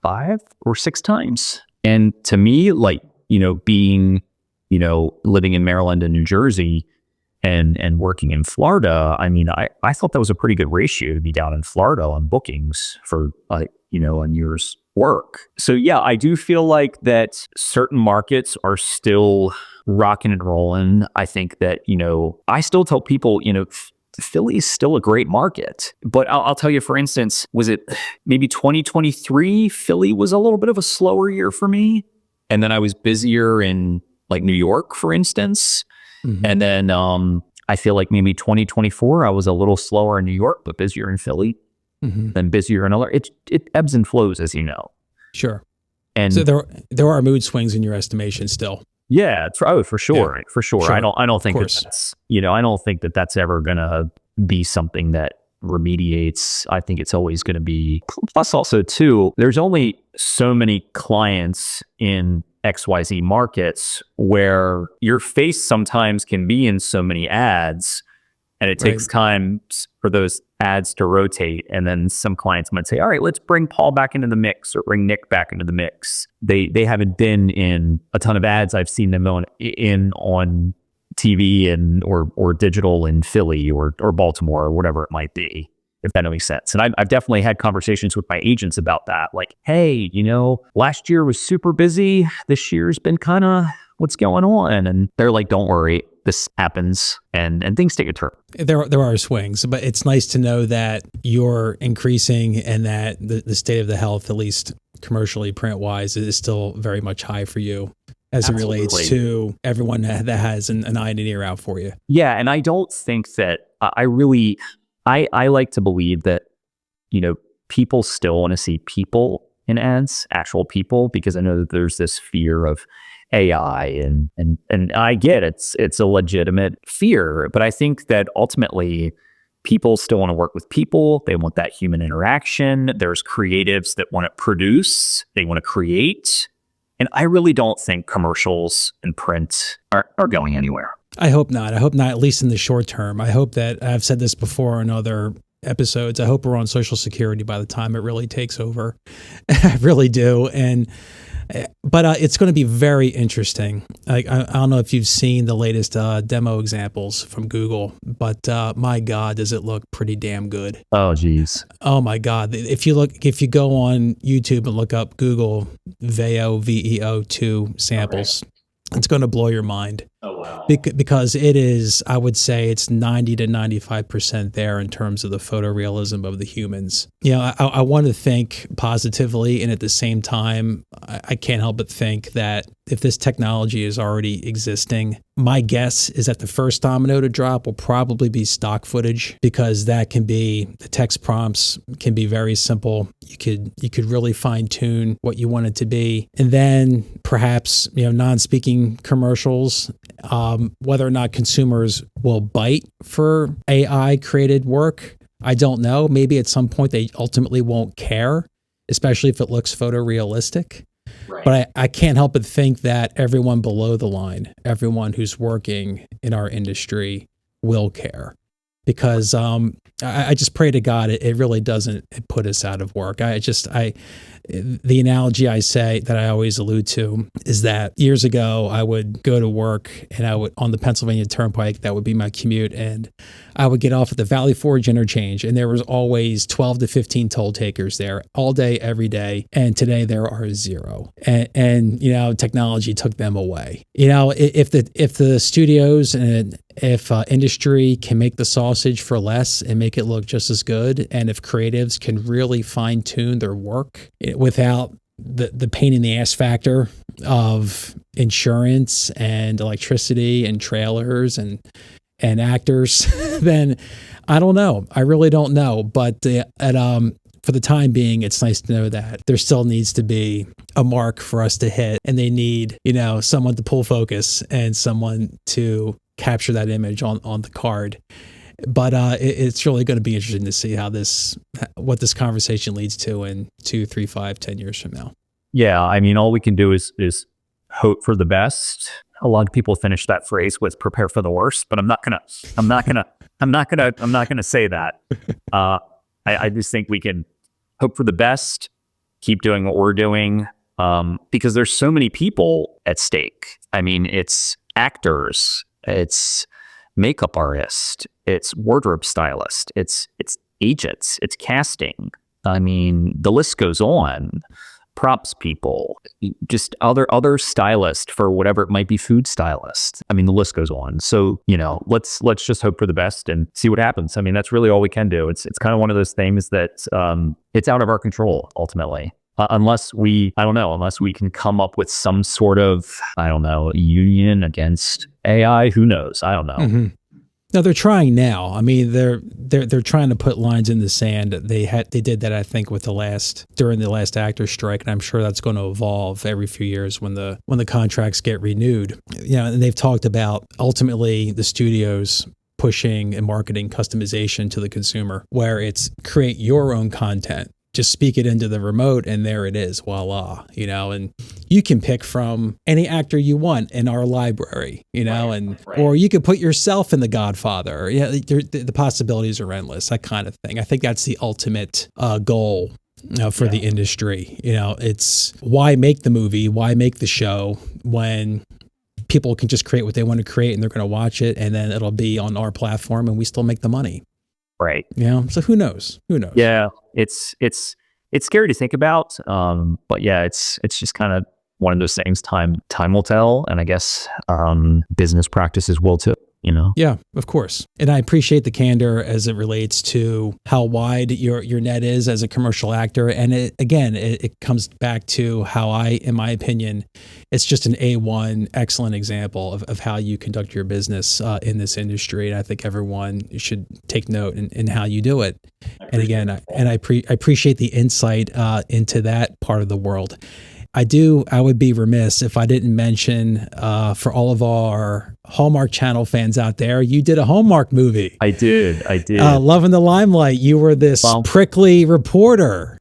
5 or 6 times. And to me, like, being, living in Maryland and New Jersey and working in Florida, I mean, I thought that was a pretty good ratio to be down in Florida on bookings for, a year's work. So yeah, I do feel like that certain markets are still rocking and rolling. I think that, I still tell people, Philly is still a great market. But I'll tell you, for instance, was it maybe 2023? Philly was a little bit of a slower year for me. And then I was busier in like New York, for instance. Mm-hmm. And then I feel like maybe 2024, I was a little slower in New York, but busier in Philly. Mm-hmm. Then busier in other. It ebbs and flows, as you know. Sure. And so there are mood swings in your estimation still. Yeah, for sure, Yeah. for sure. Sure. I don't think that's I don't think that that's ever gonna be something that remediates. I think it's always going to be. Plus, also too, there's only so many clients in XYZ markets where your face sometimes can be in so many ads. And it takes time for those ads to rotate. And then some clients might say, all right, let's bring Paul back into the mix or bring Nick back into the mix. They haven't been in a ton of ads. I've seen them on TV and or digital in Philly or Baltimore or whatever it might be, if that makes sense. And I've definitely had conversations with my agents about that. Like, hey, last year was super busy. This year's been kind of what's going on? And they're like, don't worry. This happens and things take a turn. There are swings, but it's nice to know that you're increasing and that the state of the health, at least commercially print wise, is still very much high for you as Absolutely. It relates to everyone that has an eye and an ear out for you. Yeah. And I don't think that I like to believe that, people still want to see people in ads, actual people, because I know that there's this fear of AI and I get it's a legitimate fear, but I think that ultimately people still want to work with people. They want that human interaction. There's creatives that want to produce, they want to create. And I really don't think commercials and print are going anywhere. I hope not. I hope not, at least in the short term. I hope that, I've said this before in other episodes, I hope we're on Social Security by the time it really takes over. I really do. But it's going to be very interesting. I don't know if you've seen the latest demo examples from Google, but my God, does it look pretty damn good. Oh, geez. Oh, my God. If you go on YouTube and look up Google VEO 2 samples, it's going to blow your mind. Oh, wow. Because it is, I would say it's 90 to 95% there in terms of the photorealism of the humans. I want to think positively, and at the same time, I can't help but think that if this technology is already existing, my guess is that the first domino to drop will probably be stock footage, because that can be, the text prompts can be very simple. You could really fine tune what you want it to be. And then perhaps, non-speaking commercials Whether or not consumers will bite for AI created work, I don't know. Maybe at some point they ultimately won't care, especially if it looks photorealistic. Right. But I can't help but think that everyone below the line, everyone who's working in our industry will care. Because I just pray to God it really doesn't put us out of work. The analogy I say that I always allude to is that years ago I would go to work and I would on the Pennsylvania Turnpike, that would be my commute, and I would get off at the Valley Forge interchange, and there was always 12 to 15 toll takers there all day, every day. And today there are 0. And technology took them away. If the studios and if industry can make the sausage for less and make it look just as good, and if creatives can really fine tune their work without the pain in the ass factor of insurance and electricity and trailers and actors, then I don't know. I really don't know. But for the time being, it's nice to know that there still needs to be a mark for us to hit, and they need, someone to pull focus and someone to capture that image on the card. But it's really going to be interesting to see what this conversation leads to in 2, 3, 5, 10 years from now. Yeah, I mean, all we can do is hope for the best. A lot of people finish that phrase with "prepare for the worst," but I'm not gonna say that. I just think we can hope for the best, keep doing what we're doing, because there's so many people at stake. I mean, it's actors, it's makeup artist, it's wardrobe stylist, it's agents, it's casting. I mean, the list goes on. Props people, just other stylists for whatever it might be, food stylists. I mean, the list goes on. So, let's just hope for the best and see what happens. I mean, that's really all we can do. It's kind of one of those things that it's out of our control ultimately. Unless we can come up with some sort of, union against AI. Who knows? I don't know. Mm-hmm. No, they're trying now. I mean, they're trying to put lines in the sand. They did that, I think, during the last actor strike, and I'm sure that's going to evolve every few years when the contracts get renewed. And they've talked about ultimately the studios pushing and marketing customization to the consumer, where it's create your own content. Just speak it into the remote and there it is, voila, and you can pick from any actor you want in our library, right. Or you could put yourself in The Godfather. The possibilities are endless, that kind of thing. I think that's the ultimate goal for the industry. It's why make the movie, why make the show when people can just create what they want to create and they're going to watch it and then it'll be on our platform and we still make the money. Right. So who knows? Yeah. It's scary to think about. But yeah, it's just kind of one of those things. Time will tell. And I guess, business practices will too, Yeah, of course. And I appreciate the candor as it relates to how wide your net is as a commercial actor. And it comes back to how in my opinion, it's just an A1 excellent example of how you conduct your business in this industry. And I think everyone should take note in how you do it. And again, I appreciate the insight into that part of the world. I would be remiss if I didn't mention for all of our Hallmark Channel fans out there, you did a Hallmark movie. I did. Love in the Limelight. You were this prickly reporter.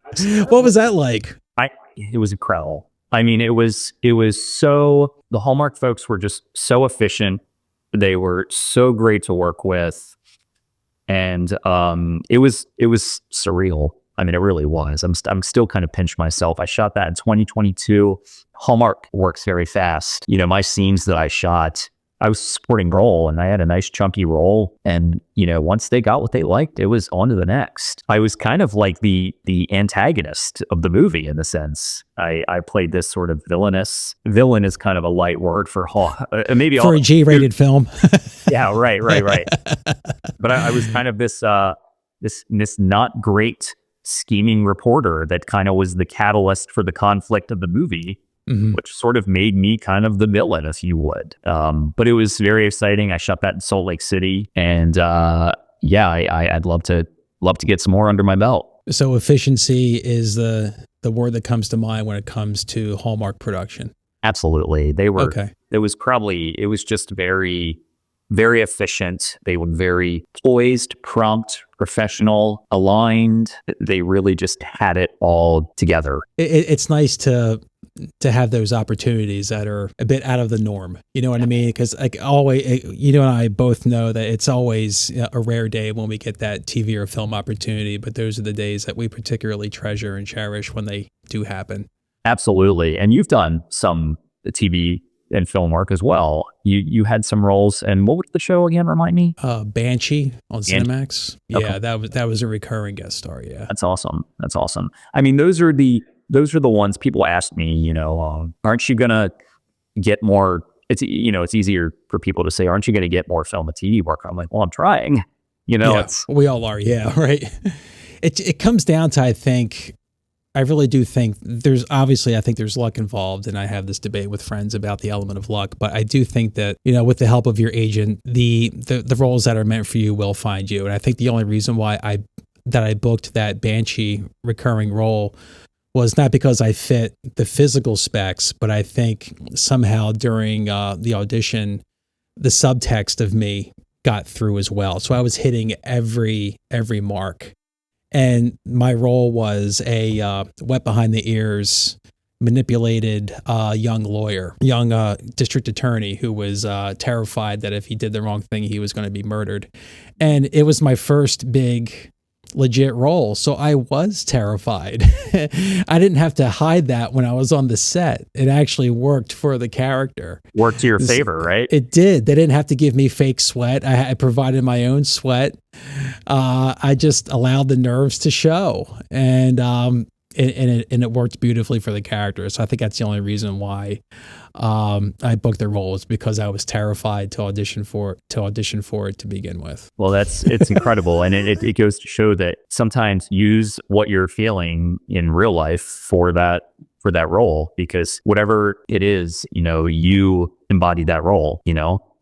What was that like? It was incredible. I mean, it was so, the Hallmark folks were just so efficient. They were so great to work with. And it was surreal. I mean, it really was. I'm still kind of pinched myself. I shot that in 2022. Hallmark works very fast. My scenes that I shot, I was a supporting role and I had a nice chunky role. And, once they got what they liked, it was on to the next. I was kind of like the antagonist of the movie in a sense. I played this sort of villain is kind of a light word for maybe for a G-rated film. Yeah, right. But I was kind of this not great scheming reporter that kind of was the catalyst for the conflict of the movie, which sort of made me kind of the villain, if you would. But it was very exciting. I shot that in Salt Lake City, and I'd love to get some more under my belt. So efficiency is the word that comes to mind when it comes to Hallmark production. Absolutely. They were, Okay. it was just very, very efficient. They were very poised, prompt, professional, aligned. They really just had it all together. It's nice to have those opportunities that are a bit out of the norm. You know what I mean? Because like always, you and I both know that it's always a rare day when we get that TV or film opportunity, but those are the days that we particularly treasure and cherish when they do happen. Absolutely. And you've done some TV and film work as well. You had some roles, and what was the show again? Remind me. Banshee on Cinemax. Okay. Yeah, that was a recurring guest star. Yeah. That's awesome. That's awesome. I mean, those are the ones people ask me. Aren't you gonna get more? It's it's easier for people to say, aren't you gonna get more film and TV work? I'm like, well, I'm trying. Yeah, we all are. Yeah, right. It comes down to, I really do think I think there's luck involved, and I have this debate with friends about the element of luck, but I do think that, with the help of your agent, the roles that are meant for you will find you. And I think the only reason why I booked that Banshee recurring role was not because I fit the physical specs, but I think somehow during the audition, the subtext of me got through as well. So I was hitting every mark. And my role was a wet behind the ears, manipulated young lawyer, young district attorney who was terrified that if he did the wrong thing, he was going to be murdered. And it was my first big legit role. So I was terrified. I didn't have to hide that when I was on the set. It actually worked for the character. Worked to your favor, right? It did. They didn't have to give me fake sweat. I provided my own sweat. I just allowed the nerves to show, and it worked beautifully for the character. So I think that's the only reason why I booked the role, is because I was terrified to audition for it to begin with. Well, it's incredible, and it goes to show that sometimes use what you're feeling in real life for that role, because whatever it is, you embody that role,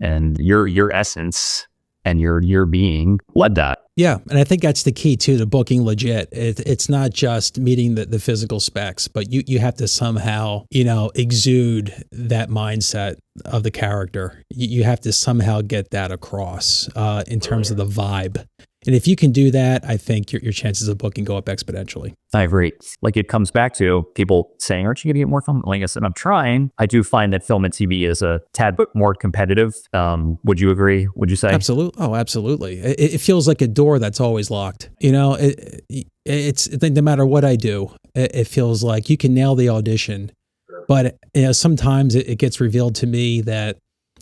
and your essence and your being led that. Yeah, and I think that's the key to booking legit. It's not just meeting the physical specs, but you have to somehow, exude that mindset of the character. You have to somehow get that across in terms of the vibe. And if you can do that, I think your chances of booking go up exponentially. I agree. Like, it comes back to people saying, aren't you going to get more film? Like I said, I'm trying. I do find that film and TV is a tad bit more competitive. Would you agree? Would you say? Absolutely. Oh, absolutely. It feels like a door that's always locked. It's no matter what I do, it feels like you can nail the audition, but sometimes it gets revealed to me that,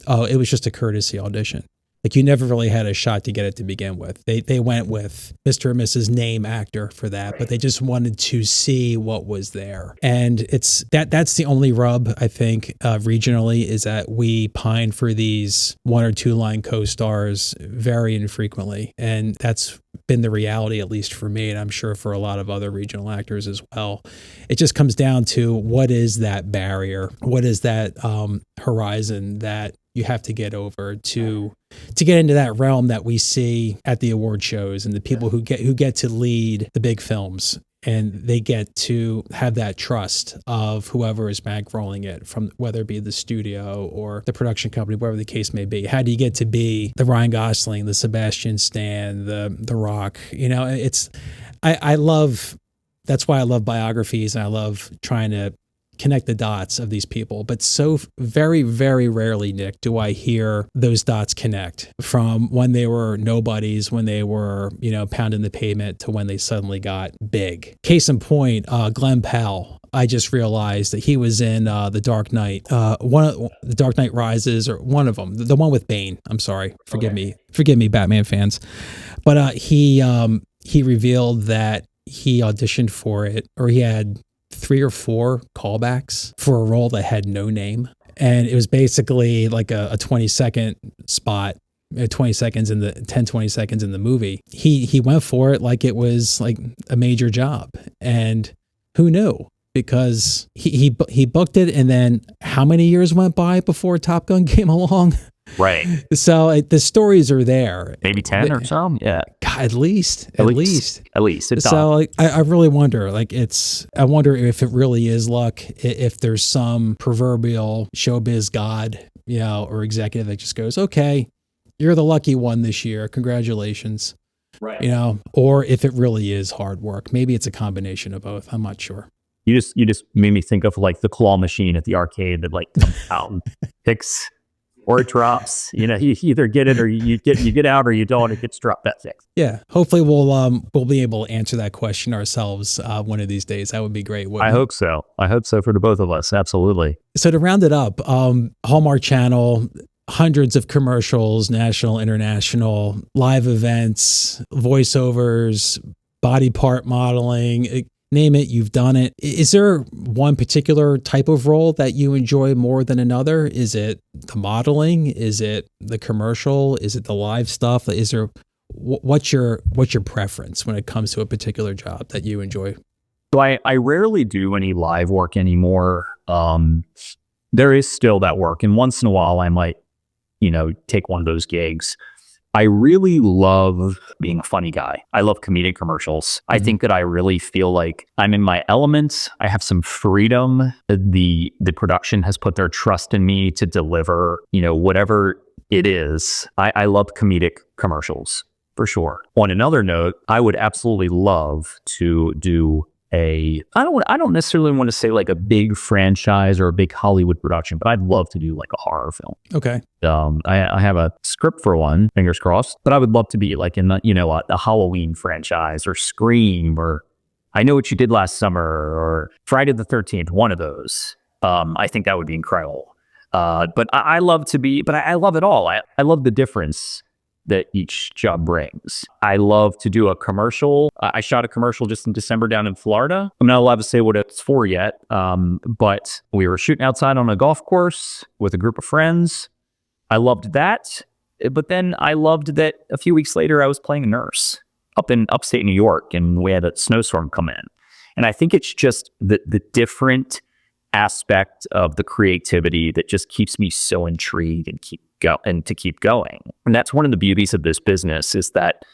oh, it was just a courtesy audition. Like, you never really had a shot to get it to begin with. They went with Mr. and Mrs. Name actor for that, but they just wanted to see what was there. And that's the only rub, I think, regionally, is that we pine for these 1 or 2 line co-stars very infrequently. And that's been the reality, at least for me, and I'm sure for a lot of other regional actors as well. It just comes down to, what is that barrier? What is that horizon that you have to get over to get into that realm that we see at the award shows, and the people who get to lead the big films, and they get to have that trust of whoever is bankrolling it, from whether it be the studio or the production company, whatever the case may be. How do you get to be the Ryan Gosling, the Sebastian Stan, the Rock? I love, that's why I love biographies, and I love trying to connect the dots of these people. But so very, very rarely, Nick, do I hear those dots connect, from when they were nobodies, when they were, pounding the pavement, to when they suddenly got big. Case in point, Glenn Powell. I just realized that he was in The Dark Knight, The Dark Knight Rises, or one of them, the one with Bane. I'm sorry, forgive me, Batman fans. But he revealed that he auditioned for it, or he had 3 or 4 callbacks for a role that had no name. And it was basically like a 20-second spot, 20 seconds in the movie. He went for it like it was like a major job. And who knew? Because he booked it, and then how many years went by before Top Gun came along? Right. So the stories are there. Maybe 10 or so. Yeah. God, at least. It's So like, I really wonder, like I wonder if it really is luck, if there's some proverbial showbiz god, or executive that just goes, okay, you're the lucky one this year. Congratulations. right. Or if it really is hard work. Maybe it's a combination of both. I'm not sure. You just made me think of like the claw machine at the arcade that like comes out and picks or it drops. You either get it or you get out, or you don't. It gets dropped. That's it. Yeah. Hopefully we'll be able to answer that question ourselves one of these days. That would be great. I hope so. I hope so for the both of us. Absolutely. So to round it up, Hallmark Channel, hundreds of commercials, national, international, live events, voiceovers, body part modeling, name it, you've done it. Is there one particular type of role that you enjoy more than another? Is it the modeling? Is it the commercial? Is it the live stuff? Is there, what's your preference when it comes to a particular job that you enjoy? So I rarely do any live work anymore. There is still that work, and once in a while I might, take one of those gigs. I really love being a funny guy. I love comedic commercials. I think that I really feel like I'm in my element. I have some freedom. The production has put their trust in me to deliver, whatever it is. I love comedic commercials for sure. On another note, I would absolutely love to do I don't necessarily want to say like a big franchise or a big Hollywood production, but I'd love to do like a horror film. Okay. I have a script for one, fingers crossed, but I would love to be like in the Halloween franchise or Scream or I Know What You Did Last Summer or Friday the 13th, one of those. I think that would be incredible. But I love it all. I love the difference that each job brings. I love to do a commercial. I shot a commercial just in December down in Florida. I'm not allowed to say what it's for yet, but we were shooting outside on a golf course with a group of friends. I loved that. But then I loved that a few weeks later, I was playing a nurse up in upstate New York, and we had a snowstorm come in. And I think it's just the different aspect of the creativity that just keeps me so intrigued and to keep going. And that's one of the beauties of this business, is that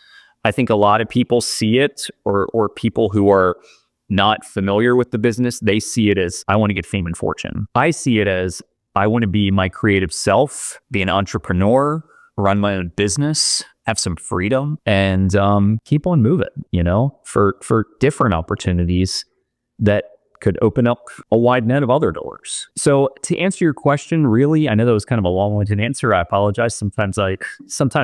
I think a lot of people see it, or people who are not familiar with the business, they see it as, I want to get fame and fortune. I see it as, I want to be my creative self, be an entrepreneur, run my own business, have some freedom, and keep on moving, for different opportunities that could open up a wide net of other doors. So to answer your question, really, I know that was kind of a long-winded answer. I apologize. Sometimes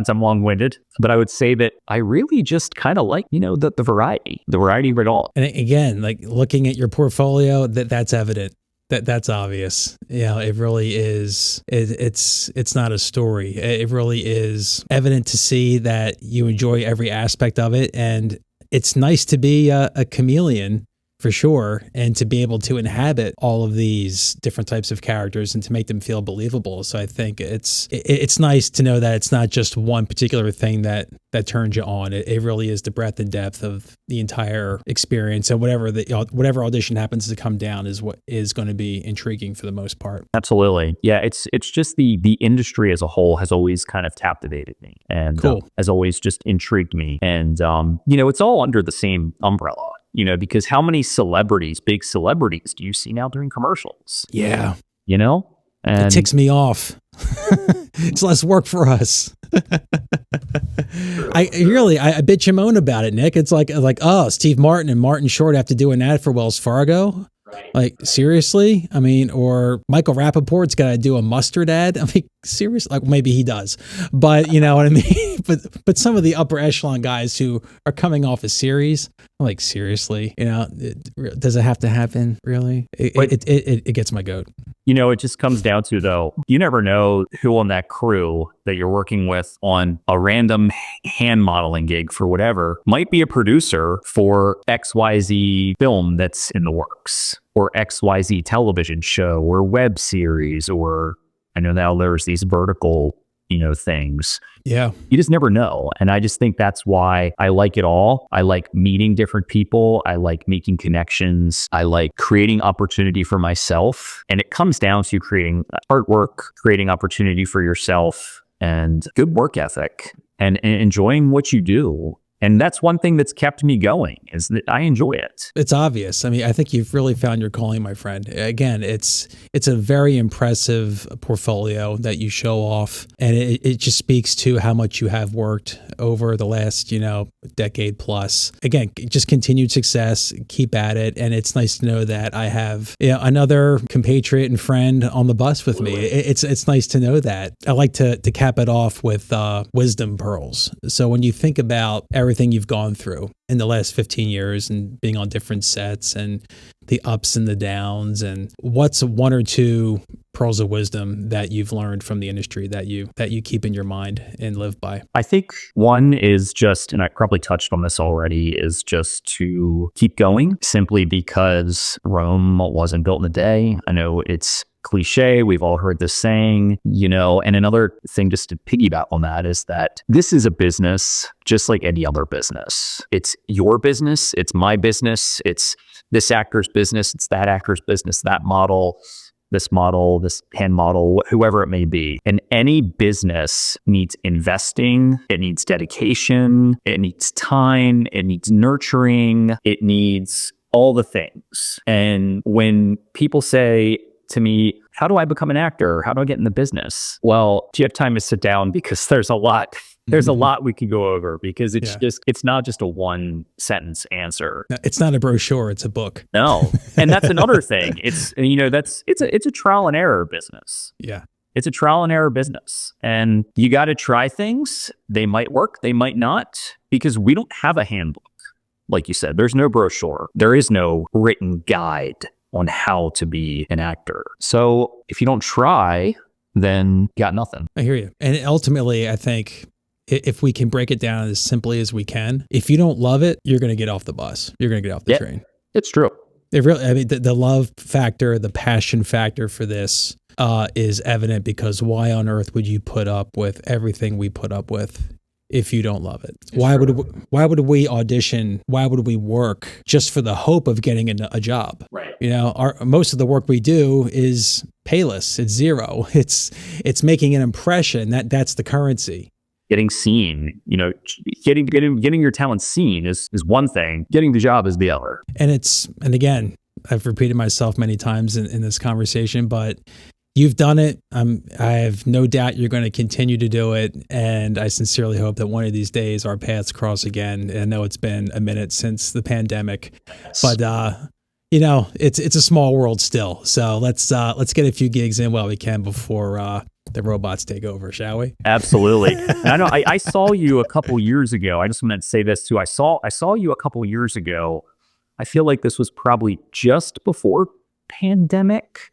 I'm long-winded, but I would say that I really just kind of like, the variety of it all. And again, like looking at your portfolio, that's evident. That's obvious. It really is. It's not a story. It really is evident to see that you enjoy every aspect of it. And it's nice to be a chameleon, for sure, and to be able to inhabit all of these different types of characters and to make them feel believable. So I think it's nice to know that it's not just one particular thing that turns you on. It really is the breadth and depth of the entire experience, and whatever audition happens to come down is what is going to be intriguing for the most part. Absolutely, yeah. It's just the industry as a whole has always kind of captivated me, and cool. Has always just intrigued me, and it's all under the same umbrella. Because how many big celebrities do you see now doing commercials? Yeah. And it ticks me off. It's less work for us. I bitch and moan about it, Nick. It's like, oh, Steve Martin and Martin Short have to do an ad for Wells Fargo. Right. Like, seriously? I mean, or Michael Rappaport's got to do a mustard ad. I mean, seriously? Like, maybe he does, but you know what I mean? But some of the upper echelon guys who are coming off a series, I'm like, seriously? Does it have to happen? Really? It gets my goat. It just comes down to, though, you never know who on that crew that you're working with on a random hand modeling gig for whatever might be a producer for XYZ film that's in the works, or XYZ television show or web series, or I know now there's these vertical, things. Yeah. You just never know. And I just think that's why I like it all. I like meeting different people. I like making connections. I like creating opportunity for myself. And it comes down to creating artwork, creating opportunity for yourself, and good work ethic, and enjoying what you do. And that's one thing that's kept me going, is that I enjoy it. It's obvious. I mean, I think you've really found your calling, my friend. Again, it's a very impressive portfolio that you show off. And it just speaks to how much you have worked over the last, decade plus. Again, just continued success, keep at it. And it's nice to know that I have another compatriot and friend on the bus with me. It's nice to know that. I like to cap it off with wisdom pearls. So when you think about everything you've gone through in the last 15 years and being on different sets and the ups and the downs, and what's one or two pearls of wisdom that you've learned from the industry that you keep in your mind and live by? I think one is just, and I probably touched on this already, is just to keep going, simply because Rome wasn't built in a day. I know it's cliche. We've all heard this saying, and another thing just to piggyback on that is that this is a business just like any other business. It's your business. It's my business. It's this actor's business. It's that actor's business, that model, this pen model, whoever it may be. And any business needs investing. It needs dedication. It needs time. It needs nurturing. It needs all the things. And when people say to me, how do I become an actor? How do I get in the business? Well, do you have time to sit down? Because there's a lot we can go over, because it's not just a one sentence answer. It's not a brochure, it's a book. No. And that's another thing. It's a trial and error business. Yeah. It's a trial and error business. And you got to try things. They might work, they might not, because we don't have a handbook. Like you said, there's no brochure. There is no written guide on how to be an actor. So if you don't try, then you got nothing. I hear you. And ultimately, I think if we can break it down as simply as we can, if you don't love it, you're going to get off the bus. You're going to get off the train. It's true. It really, I mean, the love factor, the passion factor for this is evident, because why on earth would you put up with everything we put up with if you don't love it? Why would we audition? Why would we work just for the hope of getting a job? Right. Most of the work we do is payless. It's zero. It's making an impression. That's the currency. Getting seen, getting your talent seen is one thing. Getting the job is the other. And again, I've repeated myself many times in this conversation, but you've done it. I have no doubt you're going to continue to do it. And I sincerely hope that one of these days our paths cross again. I know it's been a minute since the pandemic, but it's a small world still. So let's get a few gigs in while we can before the robots take over, shall we? Absolutely. And I know I saw you a couple years ago. I just wanted to say this too. I saw you a couple years ago. I feel like this was probably just before pandemic.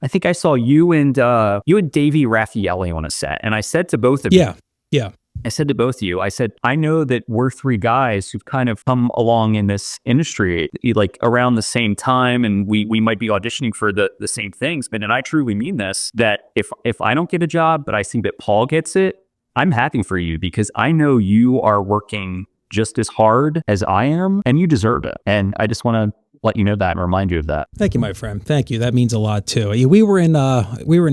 I think I saw you and Davey Raffaelli on a set, and I said to both of you, yeah. I said to both of you, I said, I know that we're three guys who've kind of come along in this industry like around the same time, and we might be auditioning for the same things. But, and I truly mean this, that if I don't get a job, but I see that Paul gets it, I'm happy for you, because I know you are working just as hard as I am, and you deserve it. And I just want to let you know that and remind you of that. Thank you, my friend. Thank you. That means a lot too. We were in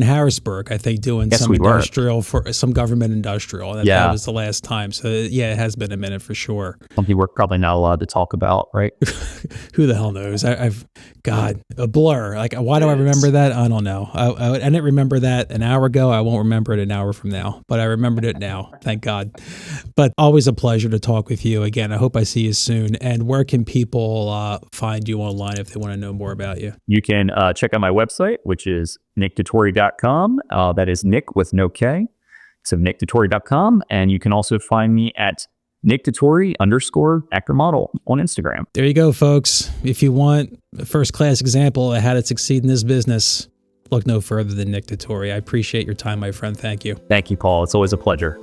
Harrisburg, I think, doing some industrial for some government industrial. That was the last time. So yeah, it has been a minute for sure. Something we're probably not allowed to talk about, right? Who the hell knows? God, a blur. Like, why do I remember that? I don't know. I didn't remember that an hour ago. I won't remember it an hour from now, but I remembered it now. Thank God. But always a pleasure to talk with you again. I hope I see you soon. And where can people find you online if they want to know more about you? You can check out my website, which is nicdetorie.com. That is Nick with no K. So nicdetorie.com. And you can also find me at Nic Detorie _actor model on Instagram. There you go, folks. If you want a first-class example of how to succeed in this business, look no further than Nic Detorie. I appreciate your time, my friend. Thank you. Thank you, Paul. It's always a pleasure.